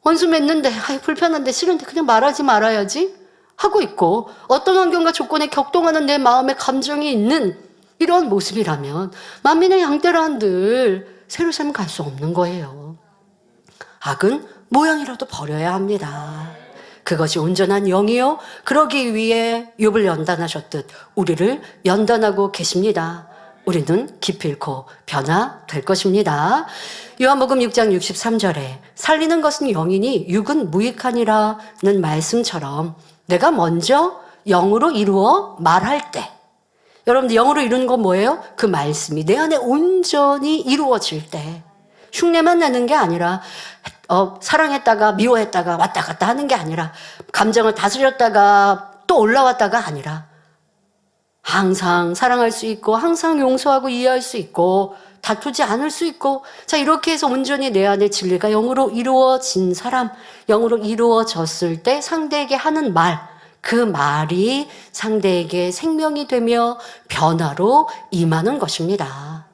원수 맺는데 불편한데 싫은데 그냥 말하지 말아야지 하고 있고, 어떤 환경과 조건에 격동하는 내 마음의 감정이 있는 이런 모습이라면 만민의 양떼란들 새 예루살렘 갈 수 없는 거예요. 악은 모양이라도 버려야 합니다. 그것이 온전한 영이요, 그러기 위해 욥을 연단하셨듯 우리를 연단하고 계십니다. 우리는 기필코 변화될 것입니다. 요한복음 6장 63절에 살리는 것은 영이니 육은 무익하니라는 말씀처럼 내가 먼저 영으로 이루어 말할 때, 여러분들 영으로 이루는 건 뭐예요? 그 말씀이 내 안에 온전히 이루어질 때, 흉내만 내는 게 아니라 사랑했다가 미워했다가 왔다 갔다 하는 게 아니라, 감정을 다스렸다가 또 올라왔다가 아니라 항상 사랑할 수 있고 항상 용서하고 이해할 수 있고 다투지 않을 수 있고, 이렇게 해서 온전히 내 안에 진리가 영으로 이루어진 사람, 영으로 이루어졌을 때 상대에게 하는 말, 그 말이 상대에게 생명이 되며 변화로 임하는 것입니다.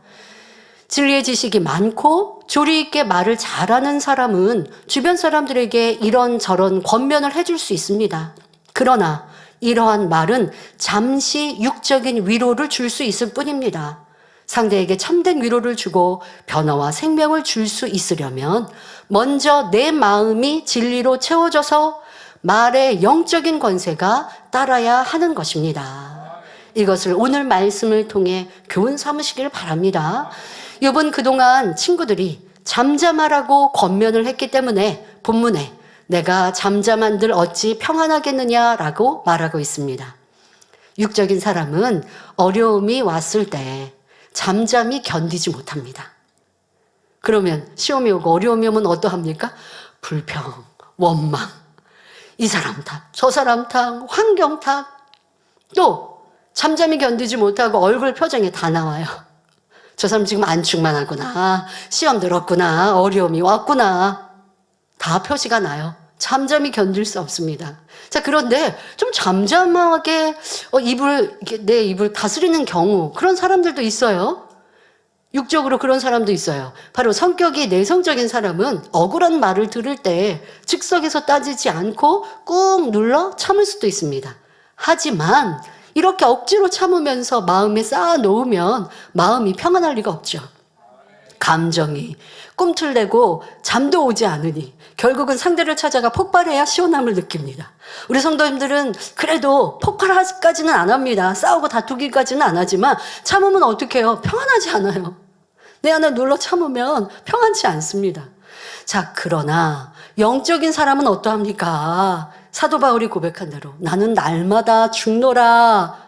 진리의 지식이 많고 조리 있게 말을 잘하는 사람은 주변 사람들에게 이런저런 권면을 해줄 수 있습니다. 그러나 이러한 말은 잠시 육적인 위로를 줄 수 있을 뿐입니다. 상대에게 참된 위로를 주고 변화와 생명을 줄 수 있으려면 먼저 내 마음이 진리로 채워져서 말의 영적인 권세가 따라야 하는 것입니다. 이것을 오늘 말씀을 통해 교훈 삼으시길 바랍니다. 욥은 그동안 친구들이 잠잠하라고 권면을 했기 때문에 본문에 내가 잠잠한들 어찌 평안하겠느냐라고 말하고 있습니다. 육적인 사람은 어려움이 왔을 때 잠잠히 견디지 못합니다. 그러면 시험이 오고 어려움이 오면 어떠합니까? 불평, 원망, 이 사람 탓, 저 사람 탓, 환경 탓, 또 잠잠히 견디지 못하고 얼굴 표정이 다 나와요. 저 사람 지금 안축만 하구나, 시험 들었구나, 어려움이 왔구나, 다 표시가 나요. 잠잠히 견딜 수 없습니다. 그런데 좀 잠잠하게 내 입을 다스리는 경우, 그런 사람들도 있어요. 육적으로 그런 사람도 있어요. 바로 성격이 내성적인 사람은 억울한 말을 들을 때 즉석에서 따지지 않고 꾹 눌러 참을 수도 있습니다. 하지만 이렇게 억지로 참으면서 마음에 쌓아 놓으면 마음이 평안할 리가 없죠. 감정이 꿈틀대고 잠도 오지 않으니 결국은 상대를 찾아가 폭발해야 시원함을 느낍니다. 우리 성도님들은 그래도 폭발하기까지는 안 합니다. 싸우고 다투기까지는 안 하지만 참으면 어떻게 해요? 평안하지 않아요. 내 안에 눌러 참으면 평안치 않습니다. 자, 그러나 영적인 사람은 어떠합니까? 사도 바울이 고백한 대로 나는 날마다 죽노라.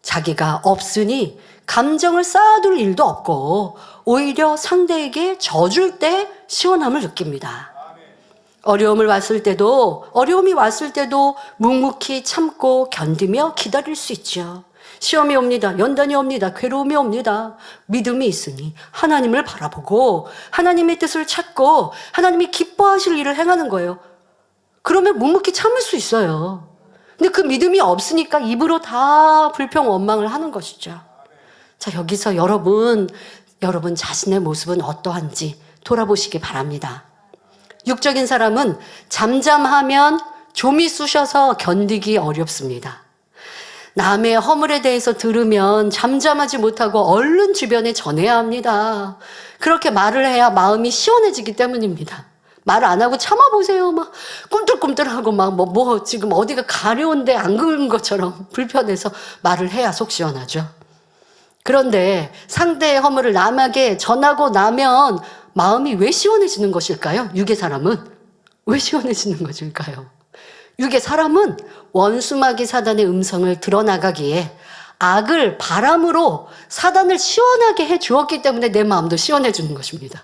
자기가 없으니 감정을 쌓아둘 일도 없고 오히려 상대에게 져줄 때 시원함을 느낍니다. 어려움이 왔을 때도 묵묵히 참고 견디며 기다릴 수 있죠. 시험이 옵니다. 연단이 옵니다. 괴로움이 옵니다. 믿음이 있으니 하나님을 바라보고 하나님의 뜻을 찾고 하나님이 기뻐하실 일을 행하는 거예요. 그러면 묵묵히 참을 수 있어요. 근데 그 믿음이 없으니까 입으로 다 불평 원망을 하는 것이죠. 자, 여기서 여러분 자신의 모습은 어떠한지 돌아보시기 바랍니다. 육적인 사람은 잠잠하면 좀이 쑤셔서 견디기 어렵습니다. 남의 허물에 대해서 들으면 잠잠하지 못하고 얼른 주변에 전해야 합니다. 그렇게 말을 해야 마음이 시원해지기 때문입니다. 말 안 하고 참아보세요. 막 꿈틀꿈틀하고 막 지금 어디가 가려운데 안 그은 것처럼 불편해서 말을 해야 속 시원하죠. 그런데 상대의 허물을 남에게 전하고 나면 마음이 왜 시원해지는 것일까요? 육의 사람은 왜 시원해지는 것일까요? 육의 사람은 원수마귀 사단의 음성을 드러나가기에 악을 바람으로 사단을 시원하게 해 주었기 때문에 내 마음도 시원해지는 것입니다.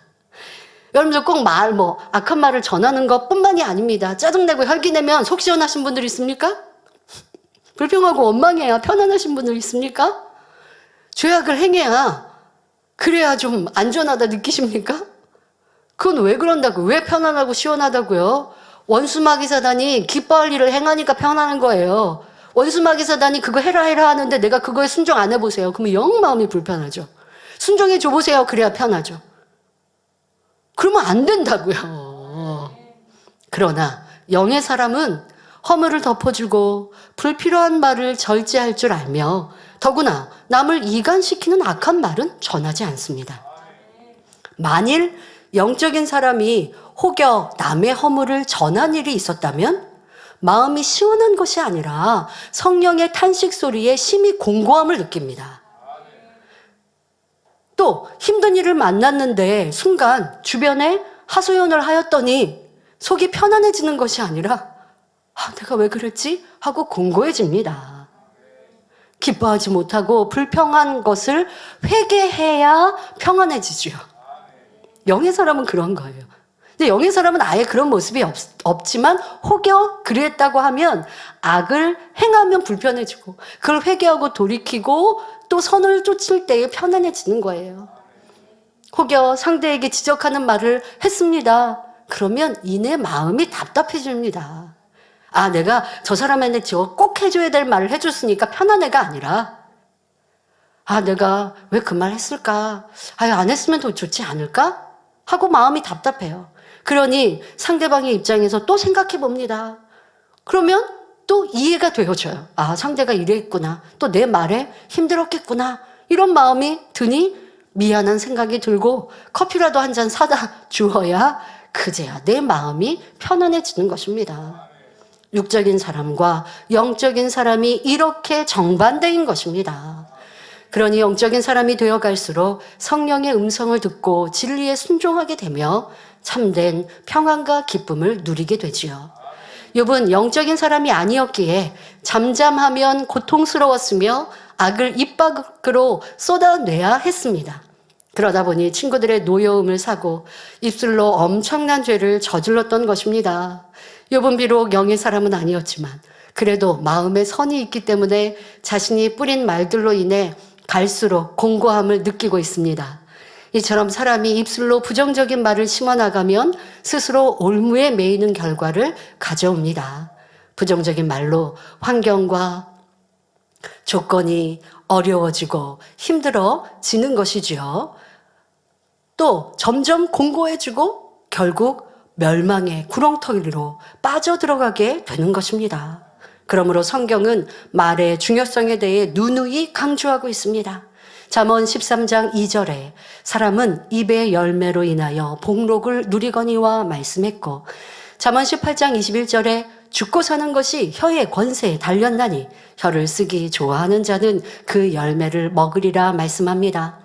여러분들 꼭 악한 말을 전하는 것뿐만이 아닙니다. 짜증내고 혈기내면 속 시원하신 분들 있습니까? 불평하고 원망해야 편안하신 분들 있습니까? 죄악을 행해야 그래야 좀 안전하다 느끼십니까? 그건 왜 그런다고? 왜 편안하고 시원하다고요? 원수마귀 사단이 기뻐할 일을 행하니까 편안한 거예요. 원수마귀 사단이 그거 해라 하는데 내가 그거에 순종 안 해보세요. 그러면 영 마음이 불편하죠. 순종해 줘보세요. 그래야 편하죠. 그러면 안 된다고요. 그러나 영의 사람은 허물을 덮어주고 불필요한 말을 절제할 줄 알며 더구나 남을 이간시키는 악한 말은 전하지 않습니다. 만일 영적인 사람이 혹여 남의 허물을 전한 일이 있었다면 마음이 시원한 것이 아니라 성령의 탄식 소리에 심히 공고함을 느낍니다. 또 힘든 일을 만났는데 순간 주변에 하소연을 하였더니 속이 편안해지는 것이 아니라 내가 왜 그랬지? 하고 공고해집니다. 기뻐하지 못하고 불평한 것을 회개해야 평안해지죠. 영의 사람은 그런 거예요. 근데 영의 사람은 아예 그런 모습이 없지만 혹여 그랬다고 하면 악을 행하면 불편해지고 그걸 회개하고 돌이키고 또 선을 쫓을 때에 편안해지는 거예요. 혹여 상대에게 지적하는 말을 했습니다. 그러면 이내 마음이 답답해집니다. 내가 저 사람한테 꼭 해줘야 될 말을 해줬으니까 편안해가 아니라 내가 왜 그 말 했을까? 안 했으면 더 좋지 않을까? 하고 마음이 답답해요. 그러니 상대방의 입장에서 또 생각해 봅니다. 그러면 또 이해가 되어져요. 상대가 이랬구나. 또 내 말에 힘들었겠구나. 이런 마음이 드니 미안한 생각이 들고 커피라도 한 잔 사다 주어야 그제야 내 마음이 편안해지는 것입니다. 육적인 사람과 영적인 사람이 이렇게 정반대인 것입니다. 그러니 영적인 사람이 되어갈수록 성령의 음성을 듣고 진리에 순종하게 되며 참된 평안과 기쁨을 누리게 되지요. 욥은 영적인 사람이 아니었기에 잠잠하면 고통스러웠으며 악을 입 밖으로 쏟아내야 했습니다. 그러다 보니 친구들의 노여움을 사고 입술로 엄청난 죄를 저질렀던 것입니다. 욥은 비록 영의 사람은 아니었지만 그래도 마음에 선이 있기 때문에 자신이 뿌린 말들로 인해 갈수록 공고함을 느끼고 있습니다. 이처럼 사람이 입술로 부정적인 말을 심어나가면 스스로 올무에 매이는 결과를 가져옵니다. 부정적인 말로 환경과 조건이 어려워지고 힘들어지는 것이지요. 또 점점 공고해지고 결국 멸망의 구렁텅이로 빠져들어가게 되는 것입니다. 그러므로 성경은 말의 중요성에 대해 누누이 강조하고 있습니다. 잠언 13장 2절에 사람은 입의 열매로 인하여 복록을 누리거니와 말씀했고 잠언 18장 21절에 죽고 사는 것이 혀의 권세에 달렸나니 혀를 쓰기 좋아하는 자는 그 열매를 먹으리라 말씀합니다.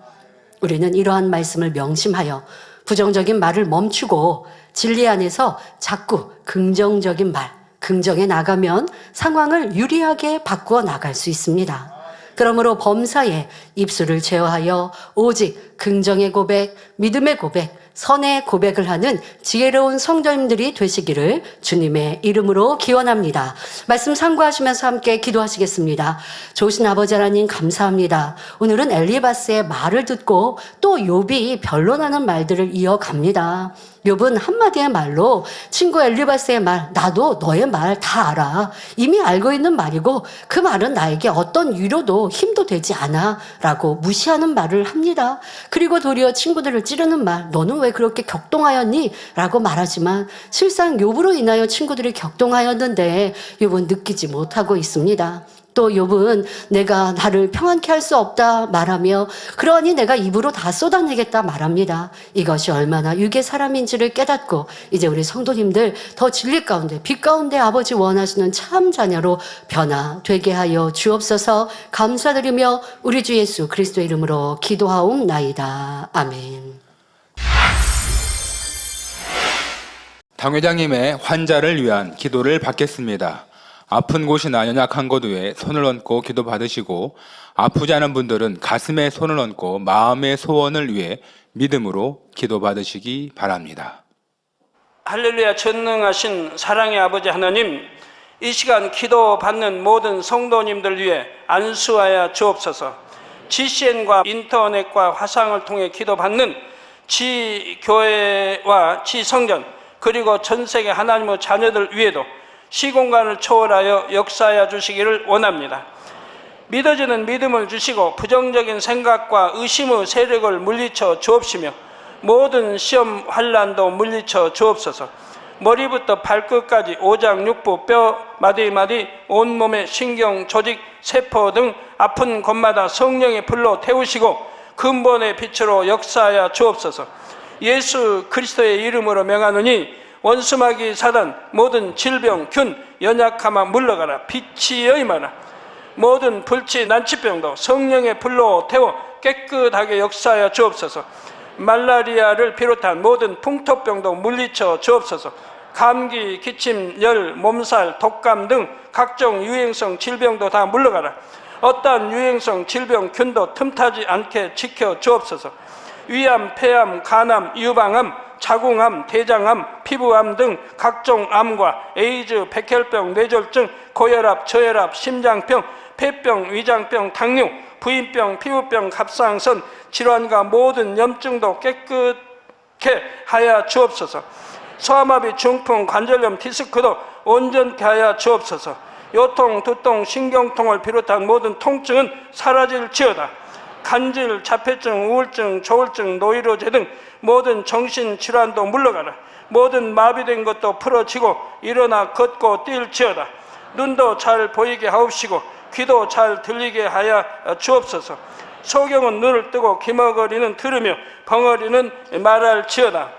우리는 이러한 말씀을 명심하여 부정적인 말을 멈추고 진리 안에서 자꾸 긍정적인 말, 긍정에 나가면 상황을 유리하게 바꾸어 나갈 수 있습니다. 그러므로 범사에 입술을 제어하여 오직 긍정의 고백, 믿음의 고백, 선의 고백을 하는 지혜로운 성도님들이 되시기를 주님의 이름으로 기원합니다. 말씀 참고하시면서 함께 기도하시겠습니다. 좋으신 아버지 하나님 감사합니다. 오늘은 엘리바스의 말을 듣고 또 욥이 변론하는 말들을 이어갑니다. 욥은 한마디의 말로 친구 엘리바스의 말, 나도 너의 말 다 알아. 이미 알고 있는 말이고 그 말은 나에게 어떤 위로도 힘도 되지 않아 라고 무시하는 말을 합니다. 그리고 도리어 친구들을 찌르는 말, 너는 왜 그렇게 격동하였니? 라고 말하지만 실상 욥으로 인하여 친구들이 격동하였는데 욥은 느끼지 못하고 있습니다. 또 욥은 내가 나를 평안케 할 수 없다 말하며 그러니 내가 입으로 다 쏟아내겠다 말합니다. 이것이 얼마나 육의 사람인지를 깨닫고 이제 우리 성도님들 더 진리 가운데 빛 가운데 아버지 원하시는 참 자녀로 변화되게 하여 주옵소서. 감사드리며 우리 주 예수 그리스도의 이름으로 기도하옵나이다. 아멘. 당회장님의 환자를 위한 기도를 받겠습니다. 아픈 곳이나 연약한 곳 위에 손을 얹고 기도 받으시고 아프지 않은 분들은 가슴에 손을 얹고 마음의 소원을 위해 믿음으로 기도 받으시기 바랍니다. 할렐루야. 전능하신 사랑의 아버지 하나님, 이 시간 기도 받는 모든 성도님들 위해 안수하여 주옵소서. GCN과 인터넷과 화상을 통해 기도 받는 지교회와 지성전 그리고 전 세계 하나님의 자녀들 위에도 시공간을 초월하여 역사하여 주시기를 원합니다. 믿어지는 믿음을 주시고 부정적인 생각과 의심의 세력을 물리쳐 주옵시며 모든 시험 환난도 물리쳐 주옵소서. 머리부터 발끝까지 오장육부 뼈 마디마디 온몸의 신경 조직 세포 등 아픈 곳마다 성령의 불로 태우시고 근본의 빛으로 역사하여 주옵소서. 예수 그리스도의 이름으로 명하노니 원수마귀 사단 모든 질병 균 연약함아 물러가라. 빛이 여임하라. 모든 불치 난치병도 성령의 불로 태워 깨끗하게 역사하여 주옵소서. 말라리아를 비롯한 모든 풍토병도 물리쳐 주옵소서. 감기, 기침, 열, 몸살, 독감 등 각종 유행성 질병도 다 물러가라. 어떠한 유행성 질병 균도 틈타지 않게 지켜 주옵소서. 위암, 폐암, 간암, 유방암, 자궁암, 대장암, 피부암 등 각종 암과 에이즈, 백혈병, 뇌졸중, 고혈압, 저혈압, 심장병, 폐병, 위장병, 당뇨, 부인병, 피부병, 갑상선 질환과 모든 염증도 깨끗게 하여 주옵소서. 소아마비, 중풍, 관절염, 디스크도 온전케 하여 주옵소서. 요통, 두통, 신경통을 비롯한 모든 통증은 사라질지어다. 간질, 자폐증, 우울증, 조울증, 노이로제 등 모든 정신질환도 물러가라. 모든 마비된 것도 풀어지고 일어나 걷고 뛸지어다. 눈도 잘 보이게 하옵시고 귀도 잘 들리게 하여 주옵소서. 소경은 눈을 뜨고 기머거리는 들으며 벙어리는 말할지어다.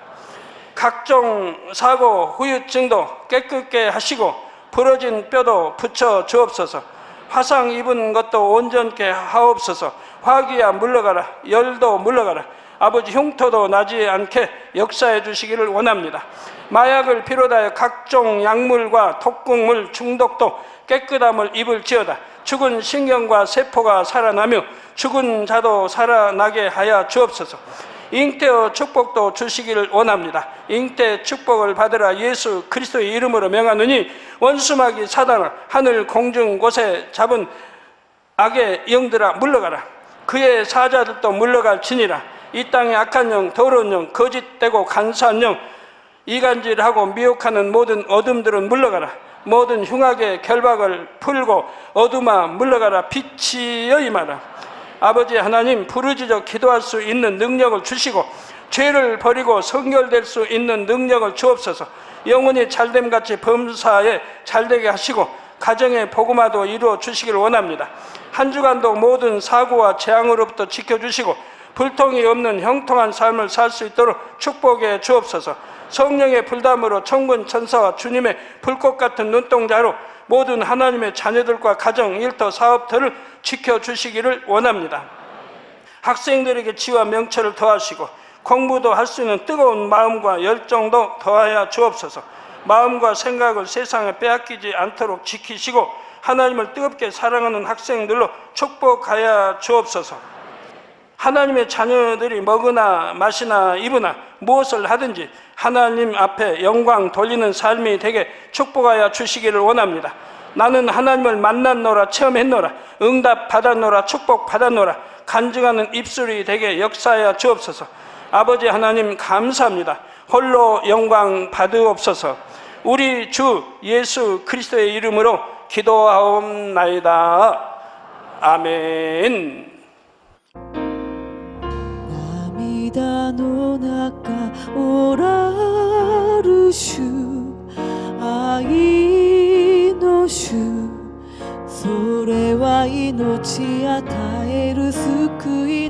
각종 사고, 후유증도 깨끗게 하시고 부러진 뼈도 붙여 주옵소서. 화상 입은 것도 온전케 하옵소서. 화기야 물러가라. 열도 물러가라. 아버지 흉터도 나지 않게 역사해 주시기를 원합니다. 마약을 비롯하여 각종 약물과 독극물 중독도 깨끗함을 입을지어다. 죽은 신경과 세포가 살아나며 죽은 자도 살아나게 하여 주옵소서. 잉태의 축복도 주시기를 원합니다. 잉태 축복을 받으라. 예수 그리스도의 이름으로 명하노니 원수마귀 사단을 하늘 공중 곳에 잡은 악의 영들아 물러가라. 그의 사자들도 물러갈지니라. 이 땅의 악한 영, 더러운 영, 거짓되고 간사한 영, 이간질하고 미혹하는 모든 어둠들은 물러가라. 모든 흉악의 결박을 풀고 어둠아 물러가라. 빛이 여임하라. 아버지 하나님, 부르짖어 기도할 수 있는 능력을 주시고 죄를 버리고 성결될 수 있는 능력을 주옵소서. 영혼이 잘됨같이 범사에 잘되게 하시고 가정의 복음화도 이루어 주시기를 원합니다. 한 주간도 모든 사고와 재앙으로부터 지켜주시고 불통이 없는 형통한 삶을 살 수 있도록 축복해 주옵소서. 성령의 불담으로 천군 천사와 주님의 불꽃 같은 눈동자로 모든 하나님의 자녀들과 가정, 일터, 사업터를 지켜주시기를 원합니다. 학생들에게 지와 명철을 더하시고 공부도 할 수 있는 뜨거운 마음과 열정도 더하여 주옵소서. 마음과 생각을 세상에 빼앗기지 않도록 지키시고 하나님을 뜨겁게 사랑하는 학생들로 축복하여 주옵소서. 하나님의 자녀들이 먹으나 마시나 입으나 무엇을 하든지 하나님 앞에 영광 돌리는 삶이 되게 축복하여 주시기를 원합니다. 나는 하나님을 만났노라, 체험했노라, 응답 받았노라, 축복 받았노라, 간증하는 입술이 되게 역사하여 주옵소서. 아버지 하나님 감사합니다. 홀로 영광 받으옵소서. 우리 주 예수 그리스도의 이름으로 기도하옵나이다. 아멘. 涙の中おらる主、愛の主、それは命与える救い